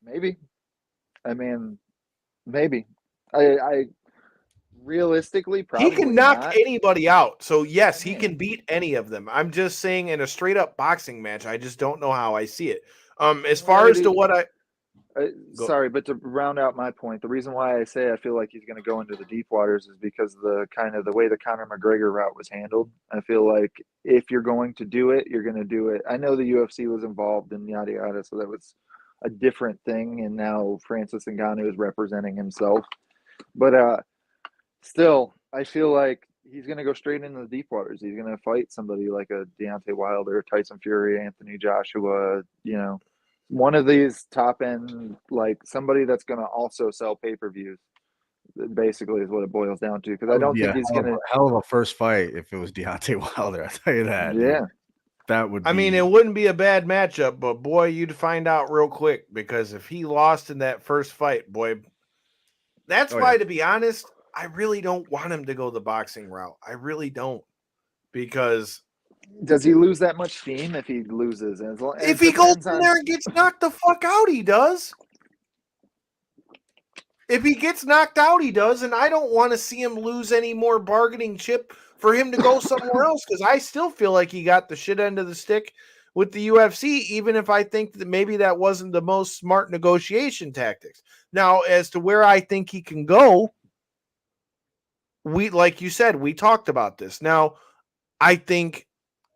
Maybe. I mean, maybe. I realistically probably he can knock not. anybody out. So yes, he can beat any of them. I'm just saying in a straight up boxing match, I just don't know how I see it. As far as to what sorry, but to round out my point, the reason why I say I feel like he's going to go into the deep waters is because the way the Conor McGregor route was handled. I feel like if you're going to do it, you're going to do it. I know the UFC was involved in yada yada, so that was a different thing. And now Francis Ngannou is representing himself, but still, I feel like he's going to go straight into the deep waters. He's going to fight somebody like a Deontay Wilder, Tyson Fury, Anthony Joshua, one of these top end, like somebody that's going to also sell pay-per-views, basically is what it boils down to. Because I don't think he's going to. Hell of a first fight if it was Deontay Wilder. I'll tell you that. Yeah. Dude. That would be... I mean, it wouldn't be a bad matchup, but boy, you'd find out real quick because if he lost in that first fight, boy, that's why, to be honest, I really don't want him to go the boxing route. I really don't. Because does he lose that much steam if he loses? If he goes in there and gets knocked the fuck out, he does. If he gets knocked out, he does. And I don't want to see him lose any more bargaining chip for him to go somewhere else because I still feel like he got the shit end of the stick with the UFC, even if I think that maybe that wasn't the most smart negotiation tactics. Now, as to where I think he can go, like you said, we talked about this. Now, I think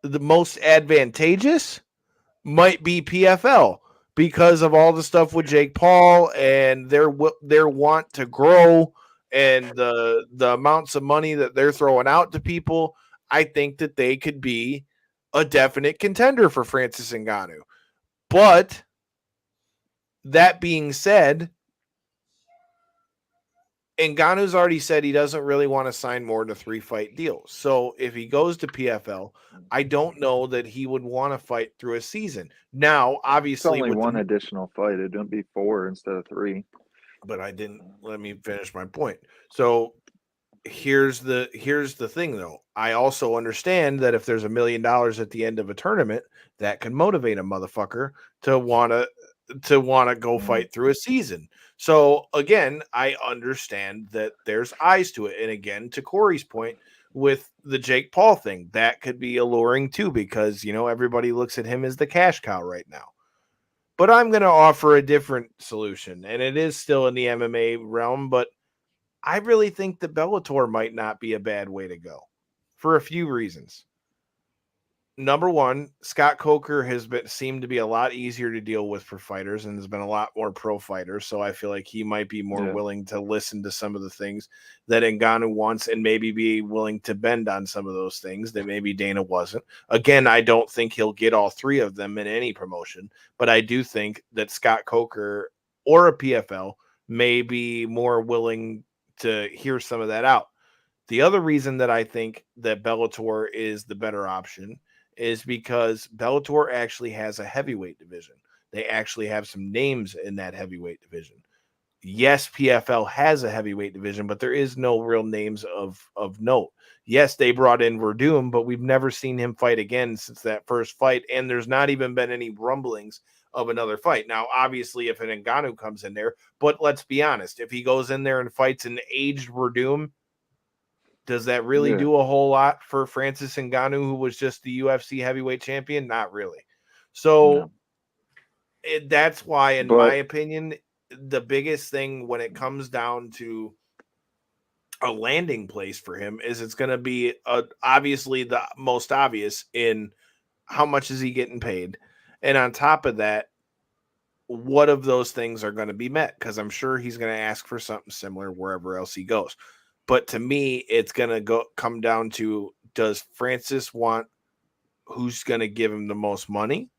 the most advantageous might be PFL because of all the stuff with Jake Paul and their want to grow and the amounts of money that they're throwing out to people. I think that they could be a definite contender for Francis Ngannou. But that being said, Ngannou's already said he doesn't really want to sign more than 3-fight deals. So if he goes to PFL, I don't know that he would want to fight through a season. Now, obviously, it's only one additional fight. It wouldn't be 4 instead of 3. But I didn't let me finish my point. So here's the thing, though. I also understand that if there's $1 million at the end of a tournament, that can motivate a motherfucker to want to go fight through a season. So again, I understand that there's eyes to it. And again, to Corey's point with the Jake Paul thing, that could be alluring too, because, everybody looks at him as the cash cow right now. But I'm going to offer a different solution, and it is still in the MMA realm, but I really think that Bellator might not be a bad way to go for a few reasons. Number one, Scott Coker seemed to be a lot easier to deal with for fighters, and there's been a lot more pro fighters. So I feel like he might be more willing to listen to some of the things that Ngannou wants and maybe be willing to bend on some of those things that maybe Dana wasn't. Again, I don't think he'll get all 3 of them in any promotion, but I do think that Scott Coker or a PFL may be more willing to hear some of that out. The other reason that I think that Bellator is the better option is because Bellator actually has a heavyweight division. They actually have some names in that heavyweight division. Yes, PFL has a heavyweight division, but there is no real names of note. Yes, they brought in Verdum, but we've never seen him fight again since that first fight, and there's not even been any rumblings of another fight. Now, obviously, if an Ngannou comes in there, but let's be honest, if he goes in there and fights an aged Verdum, does that really do a whole lot for Francis Ngannou, who was just the UFC heavyweight champion? Not really. So that's why, in my opinion, the biggest thing when it comes down to a landing place for him is it's going to be obviously the most obvious in how much is he getting paid. And on top of that, what of those things are going to be met? Because I'm sure he's going to ask for something similar wherever else he goes. But to me, it's going to come down to, does Francis want who's going to give him the most money?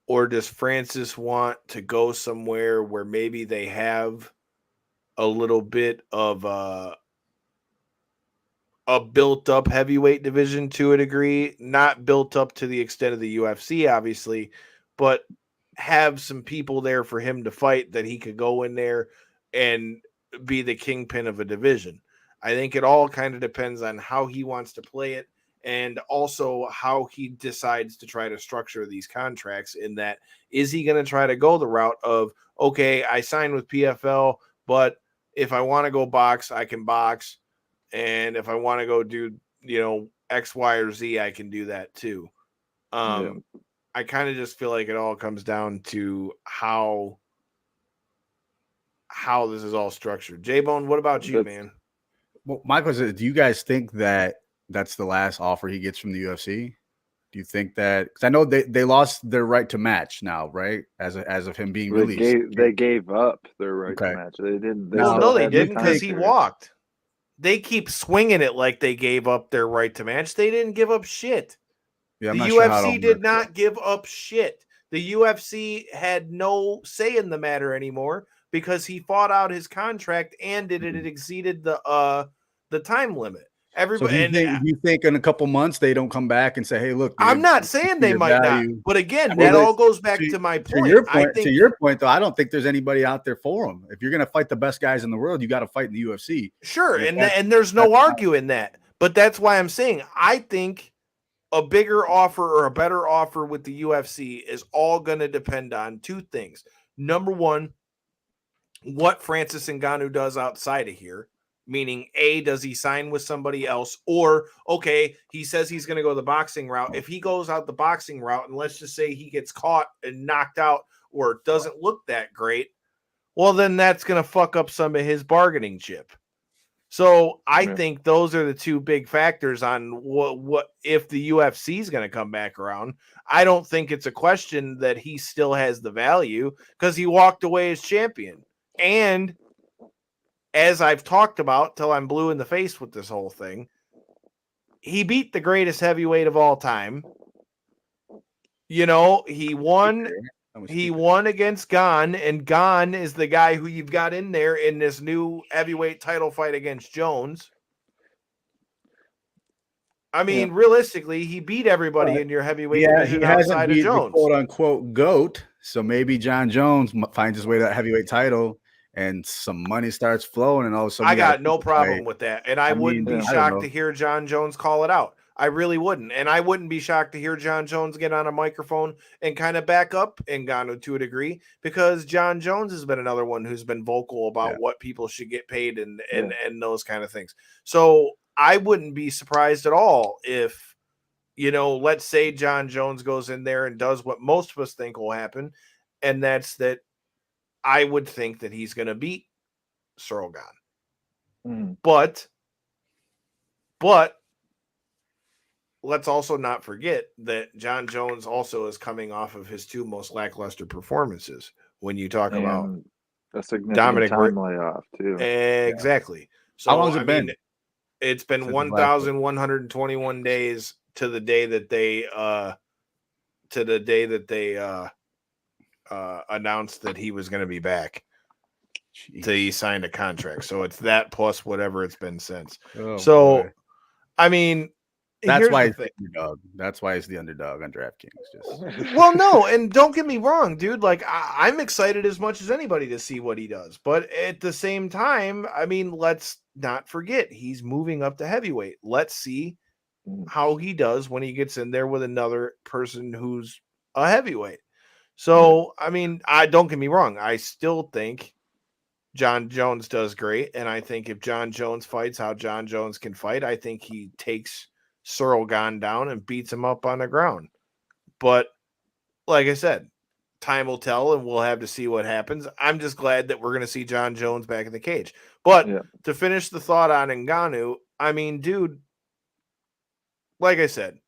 Or does Francis want to go somewhere where maybe they have a little bit of a built-up heavyweight division to a degree? Not built up to the extent of the UFC, obviously, but have some people there for him to fight that he could go in there and be the kingpin of a division. I think it all kind of depends on how he wants to play it and also how he decides to try to structure these contracts. In that, is he going to try to go the route of, okay, I signed with PFL, but if I want to go box, I can box, and if I want to go do, X, Y, or Z, I can do that too. I kind of just feel like it all comes down to how this is all structured. J-Bone, what about you, man? Well, my question is, do you guys think that that's the last offer he gets from the UFC? Do you think that, because I know they lost their right to match now, right? As of him being released. They gave up their right to match. They didn't. They didn't, because he walked. They keep swinging it like they gave up their right to match. They didn't give up shit. Yeah, the UFC did not give up shit. The UFC had no say in the matter anymore because he fought out his contract and it exceeded the time limit. Everybody. So do you think in a couple months they don't come back and say, "Hey, look"? I'm not saying they might not, but again, that all goes back to my point. To your point, though, I don't think there's anybody out there for him. If you're going to fight the best guys in the world, you got to fight in the UFC. Sure, and there's no arguing that. But that's why I'm saying I think a bigger offer or a better offer with the UFC is all going to depend on two things. Number one, what Francis Ngannou does outside of here. Meaning, A, does he sign with somebody else? Or, okay, he says he's going to go the boxing route. If he goes out the boxing route, and let's just say he gets caught and knocked out or doesn't look that great, well, then that's going to fuck up some of his bargaining chip. So I think those are the two big factors on what if the UFC is going to come back around. I don't think it's a question that he still has the value because he walked away as champion. And as I've talked about till I'm blue in the face with this whole thing, he beat the greatest heavyweight of all time. He won. He won against Gane, and Gane is the guy who you've got in there in this new heavyweight title fight against Jones. I mean, realistically, he beat everybody in your heavyweight division outside of Jones. The quote-unquote GOAT, so maybe John Jones finds his way to that heavyweight title, and some money starts flowing, and all of a sudden I got no problem with that, and I wouldn't be shocked to hear John Jones call it out. I really wouldn't, and I wouldn't be shocked to hear John Jones get on a microphone and kind of back up Ngannou to a degree, because John Jones has been another one who's been vocal about what people should get paid and those kind of things. So I wouldn't be surprised at all if, let's say John Jones goes in there and does what most of us think will happen, and that's that I would think that he's going to beat Cyril Gane. But let's also not forget that John Jones also is coming off of his two most lackluster performances when you talk about a significant time layoff too. Exactly. So how long has it been? It's been 1,121 days to the day that they announced that he was going to be back. Till he signed a contract. So it's that plus whatever it's been since. Boy. I mean, that's why it's the underdog. That's why it's the underdog on DraftKings. Well, no, and don't get me wrong, dude. Like I'm excited as much as anybody to see what he does, but at the same time, I mean, let's not forget he's moving up to heavyweight. Let's see how he does when he gets in there with another person who's a heavyweight. So, I mean, don't get me wrong. I still think John Jones does great, and I think if John Jones fights how John Jones can fight, I think he takes Cyril Gane down and beats him up on the ground. But like I said, time will tell, and we'll have to see what happens. I'm just glad that we're going to see John Jones back in the cage. But to finish the thought on Ngannou, I mean, dude, like I said,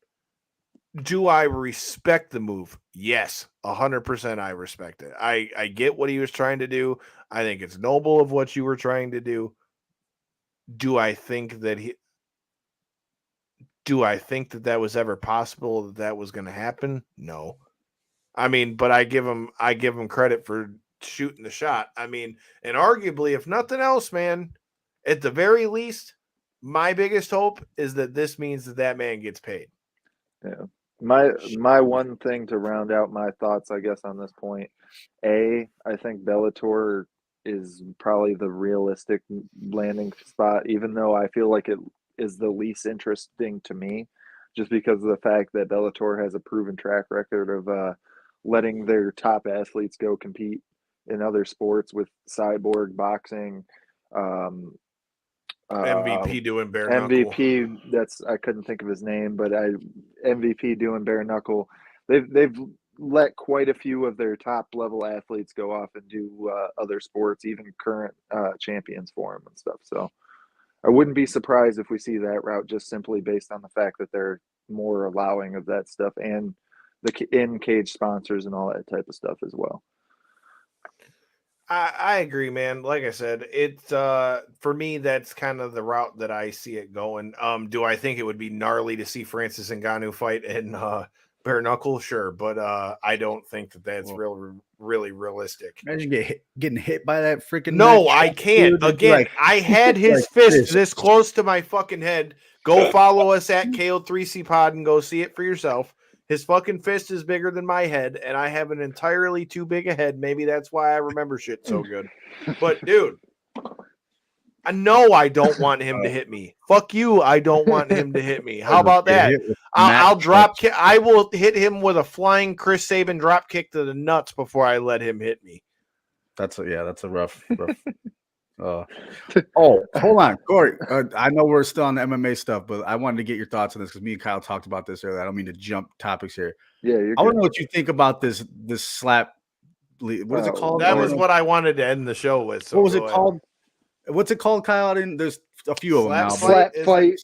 do I respect the move? Yes, 100% I respect it. I get what he was trying to do. I think it's noble of what you were trying to do. Do I think that that was ever possible, that was going to happen? No. I mean, but I give him credit for shooting the shot. I mean, and arguably, if nothing else, man, at the very least, my biggest hope is that this means that man gets paid. Yeah. My one thing to round out my thoughts, I guess, on this point, I think Bellator is probably the realistic landing spot, even though I feel like it is the least interesting to me. just because of the fact that Bellator has a proven track record of letting their top athletes go compete in other sports with Cyborg boxing, MVP doing bare knuckle. MVP. I couldn't think of his name, but MVP doing bare knuckle. They've let quite a few of their top level athletes go off and do other sports, even current champions for them and stuff. So I wouldn't be surprised if we see that route, just simply based on the fact that they're more allowing of that stuff and the in-cage sponsors and all that type of stuff as well. I agree, man. Like I said, it's for me, that's kind of the route that I see it going. Do I think it would be gnarly to see Francis Ngannou fight in bare knuckle? Sure, but I don't think that's really realistic. Imagine getting hit by that freaking. No, I can't. Dude, again, I had his fist this close to my fucking head. Go follow us at KO3C Pod and go see it for yourself. His fucking fist is bigger than my head, and I have an entirely too big a head. Maybe that's why I remember shit so good. But, dude, I know I don't want him to hit me. Fuck you, I don't want him to hit me. How about that? I'll drop kick. I will hit him with a flying Chris Sabin drop kick to the nuts before I let him hit me. That's a rough. Oh, hold on, Corey. I know we're still on the MMA stuff, but I wanted to get your thoughts on this because me and Kyle talked about this earlier. I don't mean to jump topics here. Yeah, I want to know what you think about this slap. What is it called? That was what I wanted to end the show with. So what was it called? What's it called, Kyle? There's a few of them now. Slap fight.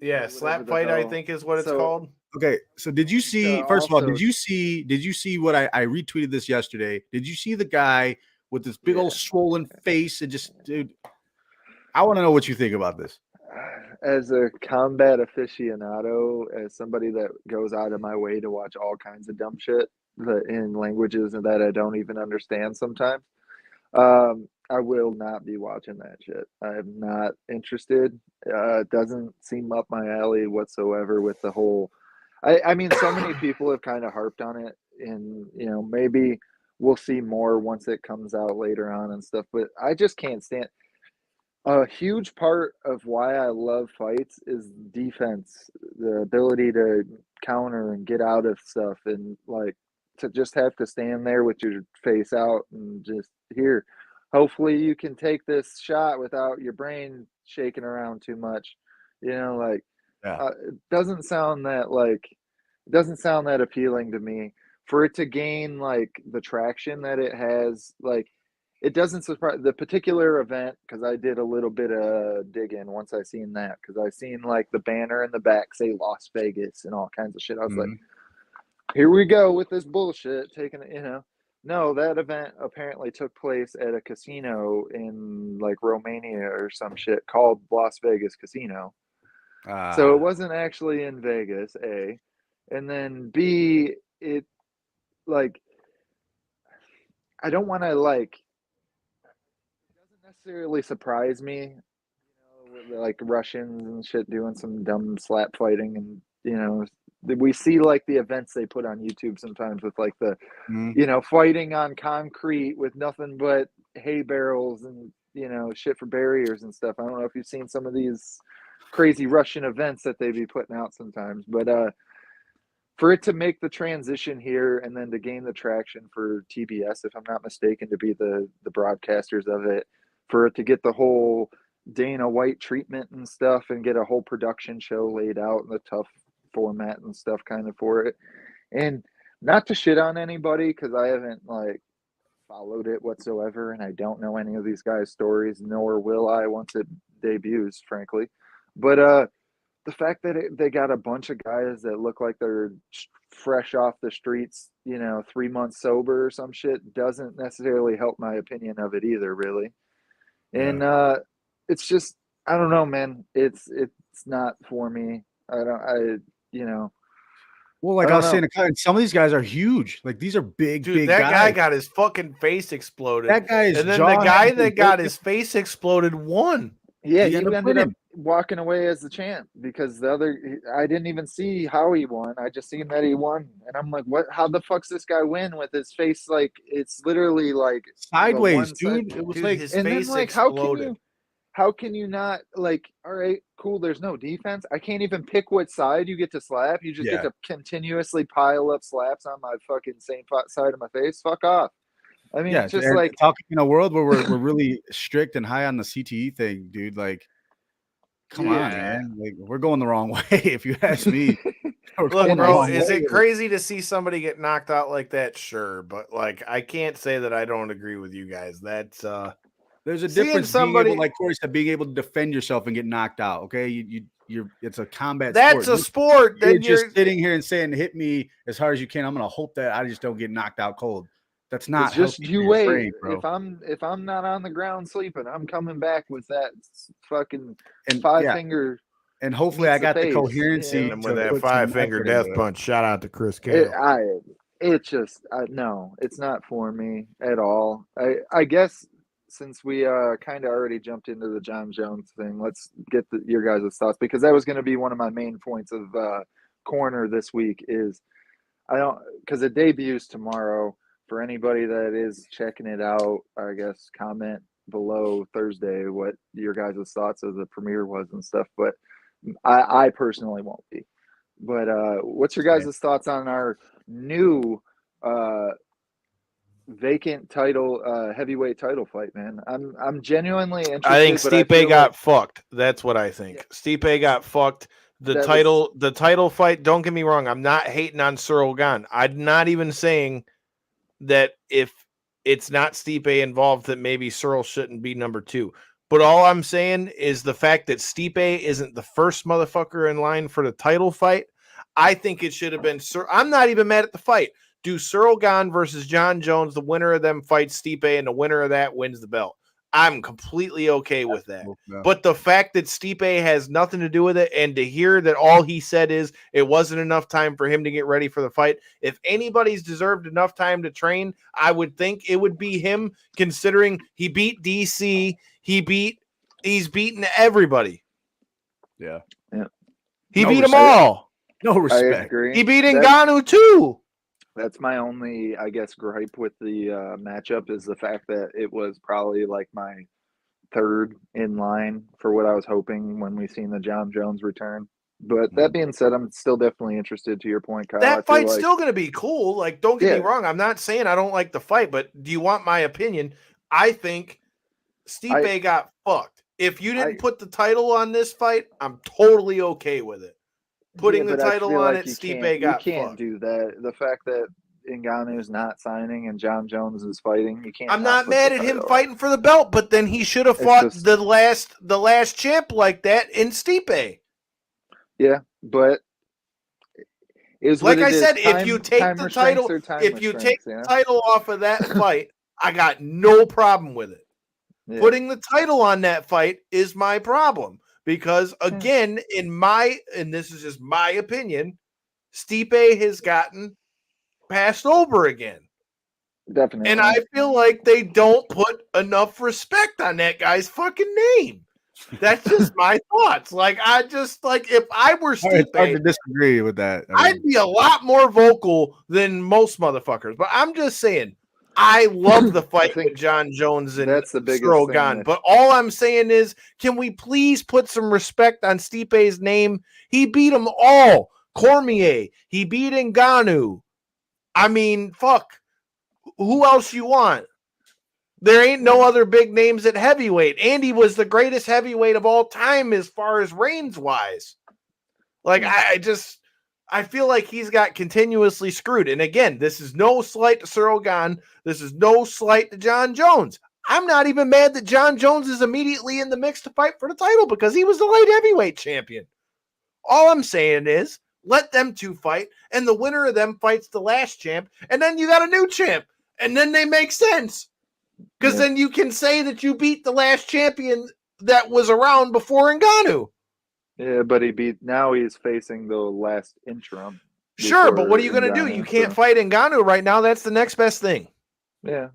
Yeah, slap fight. I think is what it's called. Okay, so did you see? First of all, did you see what I retweeted this yesterday? Did you see the guy with this big old swollen face and just, dude? I want to know what you think about this. As a combat aficionado, as somebody that goes out of my way to watch all kinds of dumb shit in languages and that I don't even understand sometimes, I will not be watching that shit. I am not interested. It doesn't seem up my alley whatsoever with the whole. I mean, so many people have kind of harped on it, and maybe we'll see more once it comes out later on and stuff. But I just can't stand. A huge part of why I love fights is defense, the ability to counter and get out of stuff, and like to just have to stand there with your face out and just here. Hopefully you can take this shot without your brain shaking around too much. It doesn't sound that appealing to me. For it to gain like the traction that it has, like it doesn't surprise the particular event, because I did a little bit of digging once I seen that, because I seen like the banner in the back say Las Vegas and all kinds of shit. I was like, here we go with this bullshit taking it, No, that event apparently took place at a casino in like Romania or some shit called Las Vegas Casino. So it wasn't actually in Vegas, A. And then B, it like I don't want to like it doesn't necessarily surprise me, with like Russians and shit doing some dumb slap fighting, and we see like the events they put on YouTube sometimes with like the fighting on concrete with nothing but hay barrels and shit for barriers and stuff. I don't know if you've seen some of these crazy Russian events that they be putting out sometimes, but for it to make the transition here and then to gain the traction for TBS, if I'm not mistaken, to be the broadcasters of it, for it to get the whole Dana White treatment and stuff and get a whole production show laid out in the tough format and stuff kind of for it. And not to shit on anybody, because I haven't like followed it whatsoever, and I don't know any of these guys' stories, nor will I once it debuts, frankly. But the fact that they got a bunch of guys that look like they're fresh off the streets, 3 months sober or some shit, doesn't necessarily help my opinion of it either, really. And it's just, I don't know, man. It's not for me. Well, like I was saying, some of these guys are huge. Like these are big, dude. Big that guys. guy got his fucking face exploded. That guy is, and then the guy that got his face exploded won. Yeah, he ended up walking away as the champ, because I didn't even see how he won. I just seen that he won, and I'm like, what? How the fuck's this guy win with his face like it's literally like sideways, dude? It was like his face exploded. how can you not, like, all right, cool, there's no defense. I can't even pick what side you get to slap. You just get to continuously pile up slaps on my fucking same side of my face. Fuck off. I mean, yeah, just like talking in a world where we're really strict and high on the CTE thing, dude. Like, come on, man. Like, we're going the wrong way, if you ask me. Look, bro, is it crazy to see somebody get knocked out like that? Sure, but like, I can't say that I don't agree with you guys. That's there's a difference being able, like Corey said, being able to defend yourself and get knocked out. Okay, you're it's a combat. That's sport. A sport. You're just sitting here and saying, "Hit me as hard as you can." I'm gonna hope that I just don't get knocked out cold. That's not just you wait. Brain, bro. If I'm not on the ground sleeping, I'm coming back with that fucking finger. And hopefully I got the coherency with that 5-finger death punch. Shout out to Chris Cale. No, it's not for me at all. I guess since we kind of already jumped into the Jon Jones thing, let's get your guys' thoughts, because that was going to be one of my main points of corner this week. Is because it debuts tomorrow. For anybody that is checking it out, I guess comment below Thursday what your guys' thoughts of the premiere was and stuff. But I personally won't be. But what's your guys' thoughts on our new vacant title, heavyweight title fight, man? I'm genuinely interested. I think Stipe got fucked. That's what I think. Yeah. Stipe got fucked. The title fight, don't get me wrong, I'm not hating on Cyril Gane. I'm not even saying that if it's not Stipe involved that maybe Cyril shouldn't be number 2. But all I'm saying is the fact that Stipe isn't the first motherfucker in line for the title fight. I think it should have been I'm not even mad at the fight. Do Cyril Gane versus Jon Jones. The winner of them fights Stipe, and the winner of that wins the belt. I'm completely okay with that. Yeah. But the fact that Stipe has nothing to do with it, and to hear that all he said is it wasn't enough time for him to get ready for the fight. If anybody's deserved enough time to train, I would think it would be him, considering he beat DC. He's beaten everybody. Yeah. He beat them all. No respect. I agree. He beat Ngannou too. That's my only, I guess, gripe with the matchup is the fact that it was probably like my third in line for what I was hoping when we seen the Jon Jones return. But that being said, I'm still definitely interested, to your point, Kyle. That fight's still going to be cool. Like, don't get me wrong. I'm not saying I don't like the fight, but do you want my opinion? I think Stipe got fucked. If you didn't put the title on this fight, I'm totally okay with it. Putting the title on it, Stipe got fucked. You can't do that. The fact that Ngannou is not signing and Jon Jones is fighting, you can't. I'm not mad at him fighting for the belt, but then he should have fought the last champ like that in Stipe. Yeah, but like I said, if you take the title off of that fight, I got no problem with it. Yeah. Putting the title on that fight is my problem. Because again, and this is just my opinion, Stipe has gotten passed over again. Definitely. And I feel like they don't put enough respect on that guy's fucking name. That's just my thoughts. Like, if I were Stipe, it's hard to disagree with that. I'd be a lot more vocal than most motherfuckers. But I'm just saying, I love the fight with Jon Jones and Cyril Gane. But all I'm saying is, can we please put some respect on Stipe's name? He beat them all. Cormier. He beat Ngannou. I mean, fuck. Who else you want? There ain't no other big names at heavyweight. Andy was the greatest heavyweight of all time as far as reigns wise. Like, I feel like he's got continuously screwed. And again, this is no slight to Cyril Gane. This is no slight to Jon Jones. I'm not even mad that Jon Jones is immediately in the mix to fight for the title because he was the light heavyweight champion. All I'm saying is let them two fight, and the winner of them fights the last champ, and then you got a new champ, and then they make sense. Because then you can say that you beat the last champion that was around before Ngannou. Yeah, but now he's facing the last interim. Sure, but what are you going to do? You can't fight Ngannou right now. That's the next best thing. Yeah,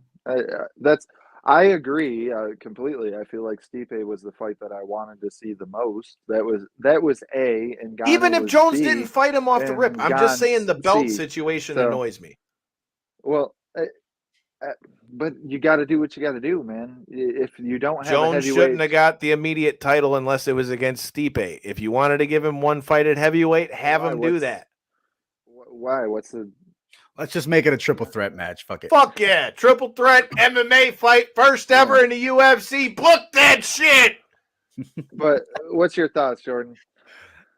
I agree completely. I feel like Stipe was the fight that I wanted to see the most. That was A, and Gane even if Jones B, didn't fight him off the rip, I'm just saying the belt situation annoys me. Well, But you got to do what you got to do, man. If you don't have Jones a heavyweight, shouldn't have got the immediate title unless it was against Stipe. If you wanted to give him one fight at heavyweight, have him do that. Why? Let's just make it a triple threat match. Fuck it. Fuck yeah. Triple threat MMA fight. First ever in the UFC. Book that shit. But what's your thoughts, Jordan?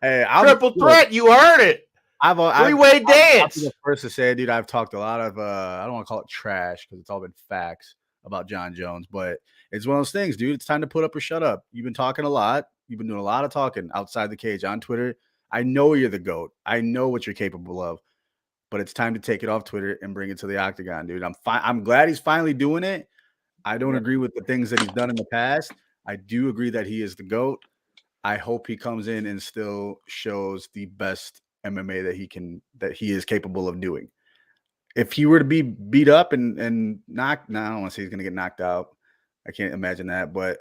Hey, triple threat. You heard it. Three-way dance. I'm the first to say, dude, I've talked a lot of, I don't want to call it trash because it's all been facts about Jon Jones, but it's one of those things, dude. It's time to put up or shut up. You've been talking a lot. You've been doing a lot of talking outside the cage on Twitter. I know you're the GOAT. I know what you're capable of, but it's time to take it off Twitter and bring it to the octagon, dude. I'm glad he's finally doing it. I don't agree with the things that he's done in the past. I do agree that he is the GOAT. I hope he comes in and still shows the best MMA that he is capable of doing. If he were to be beat up and knocked, I don't want to say he's going to get knocked out. I can't imagine that. But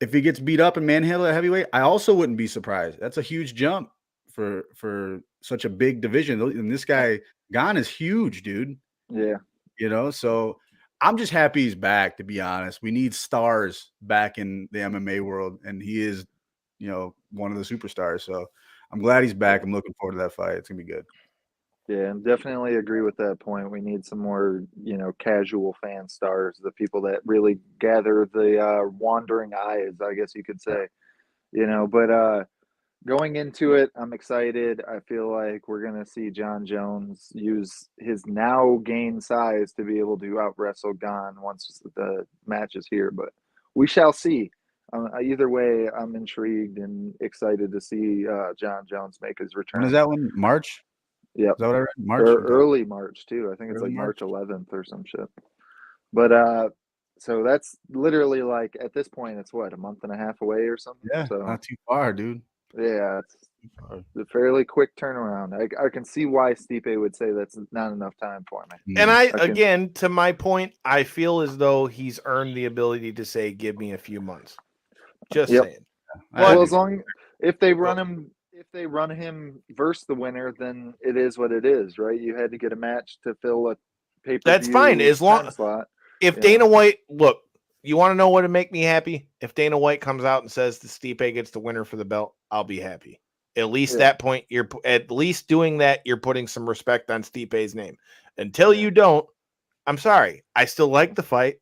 if he gets beat up and manhandled at heavyweight, I also wouldn't be surprised. That's a huge jump for such a big division. And this guy, Gane, is huge, dude. Yeah. So I'm just happy he's back, to be honest. We need stars back in the MMA world, and he is, one of the superstars. So I'm glad he's back. I'm looking forward to that fight. It's going to be good. Yeah, and definitely agree with that point. We need some more, casual fan stars, the people that really gather the wandering eyes, I guess you could say. But going into it, I'm excited. I feel like we're going to see Jon Jones use his now gained size to be able to out-wrestle Gane once the match is here. But we shall see. Either way, I'm intrigued and excited to see Jon Jones make his return. When is that one? March? Yep. Is that what I read? March? Early March, too. I think it's like March 11th or some shit. But so that's literally like, at this point, it's what, a month and a half away or something? Yeah, so, not too far, dude. Yeah, it's a fairly quick turnaround. I can see why Stipe would say that's not enough time for me. And again, to my point, I feel as though he's earned the ability to say, give me a few months. Just saying. Well, if they run him versus the winner, then it is what it is, right? You had to get a match to fill a pay-per-view. That's fine, as long slot. If Dana White, look, you want to know what would make me happy? If Dana White comes out and says the Stipe gets the winner for the belt, I'll be happy. At least that point, you're at least doing that. You're putting some respect on Stipe's name. Until you don't, I'm sorry. I still like the fight.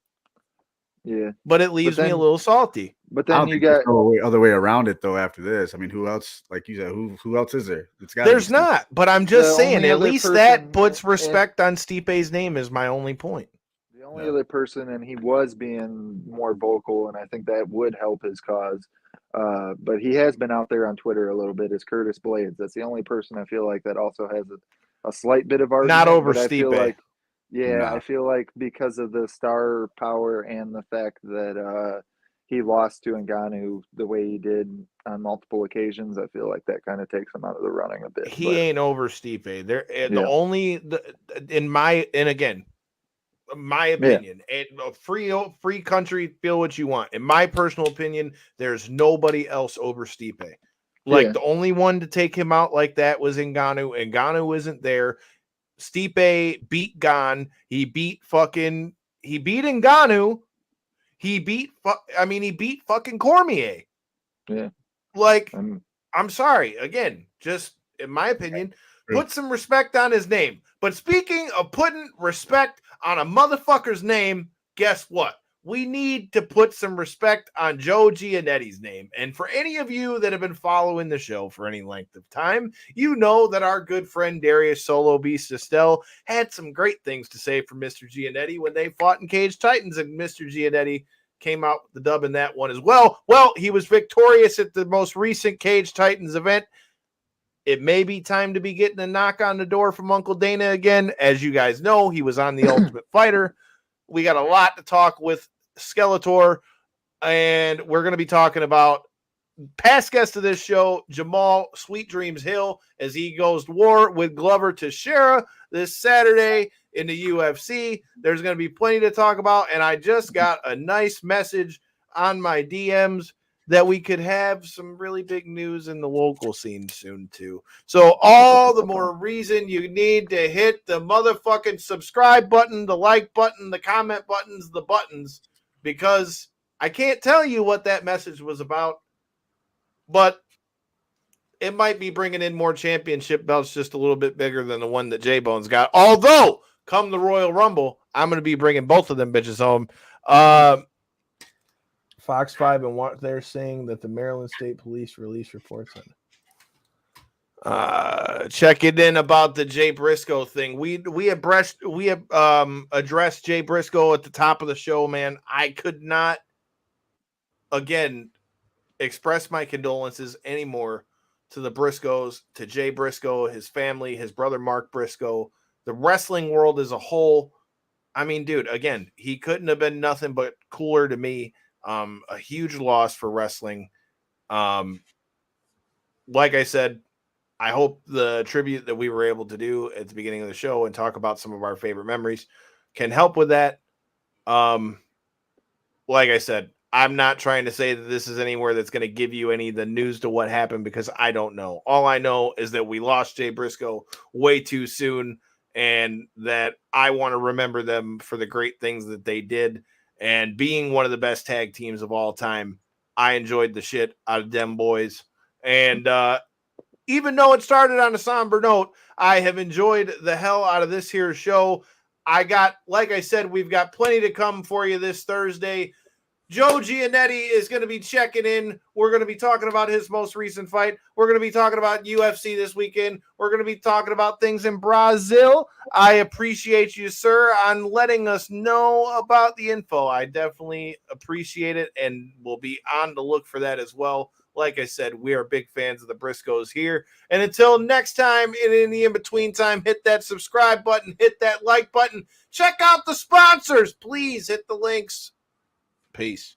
Yeah, but it leaves me a little salty. But then you got no other way around it though. After this, I mean, who else? Like you said, who else is there? There's not. But I'm just saying, at least that puts respect on Stipe's name. Is my only point. The only other person, and he was being more vocal, and I think that would help his cause. But he has been out there on Twitter a little bit. Is Curtis Blades? That's the only person I feel like that also has a slight bit of argument. Not over Stipe. I feel like because of the star power and the fact that he lost to Ngannou the way he did on multiple occasions, I feel like that kind of takes him out of the running a bit. He ain't over Stipe. My opinion, and free country, feel what you want. In my personal opinion, there's nobody else over Stipe. The only one to take him out like that was Ngannou, and Ngannou isn't there. Stipe beat Gane. He beat Ngannou. He beat fucking Cormier. Yeah. I'm sorry. Again, just in my opinion, put some respect on his name. But speaking of putting respect on a motherfucker's name, guess what? We need to put some respect on Joe Giannetti's name. And for any of you that have been following the show for any length of time, you know that our good friend Darius Solo Beast Estelle had some great things to say for Mr. Giannetti when they fought in Cage Titans, and Mr. Giannetti came out with the dub in that one as well. Well, he was victorious at the most recent Cage Titans event. It may be time to be getting a knock on the door from Uncle Dana again. As you guys know, he was on The Ultimate Fighter. We got a lot to talk with Skeletor, and we're going to be talking about past guest of this show, Jamal Sweet Dreams Hill, as he goes to war with Glover Teixeira this Saturday in the UFC. There's going to be plenty to talk about, and I just got a nice message on my DMs that we could have some really big news in the local scene soon too. So all the more reason you need to hit the motherfucking subscribe button, the like button, the comment buttons, the buttons, because I can't tell you what that message was about, but it might be bringing in more championship belts, just a little bit bigger than the one that J-Bone's got. Although, come the Royal Rumble, I'm going to be bringing both of them bitches home. Fox 5 and what they're saying that the Maryland State Police released reports on. Checking in about the Jay Briscoe thing. We addressed Jay Briscoe at the top of the show, man. I could not again express my condolences anymore to the Briscoes, to Jay Briscoe, his family, his brother Mark Briscoe, the wrestling world as a whole. I mean, dude, again, he couldn't have been nothing but cooler to me. A huge loss for wrestling. Like I said, I hope the tribute that we were able to do at the beginning of the show and talk about some of our favorite memories can help with that. Like I said, I'm not trying to say that this is anywhere that's going to give you any of the news to what happened, because I don't know. All I know is that we lost Jay Briscoe way too soon, and that I want to remember them for the great things that they did. And being one of the best tag teams of all time, I enjoyed the shit out of them boys. And even though it started on a somber note, I have enjoyed the hell out of this here show. Like I said, we've got plenty to come for you this Thursday. Joe Giannetti is going to be checking in. We're going to be talking about his most recent fight. We're going to be talking about UFC this weekend. We're going to be talking about things in Brazil. I appreciate you, sir, on letting us know about the info. I definitely appreciate it, and we'll be on the look for that as well. Like I said, we are big fans of the Briscoes here. And until next time, in the in-between time, hit that subscribe button, hit that like button. Check out the sponsors. Please hit the links. Peace.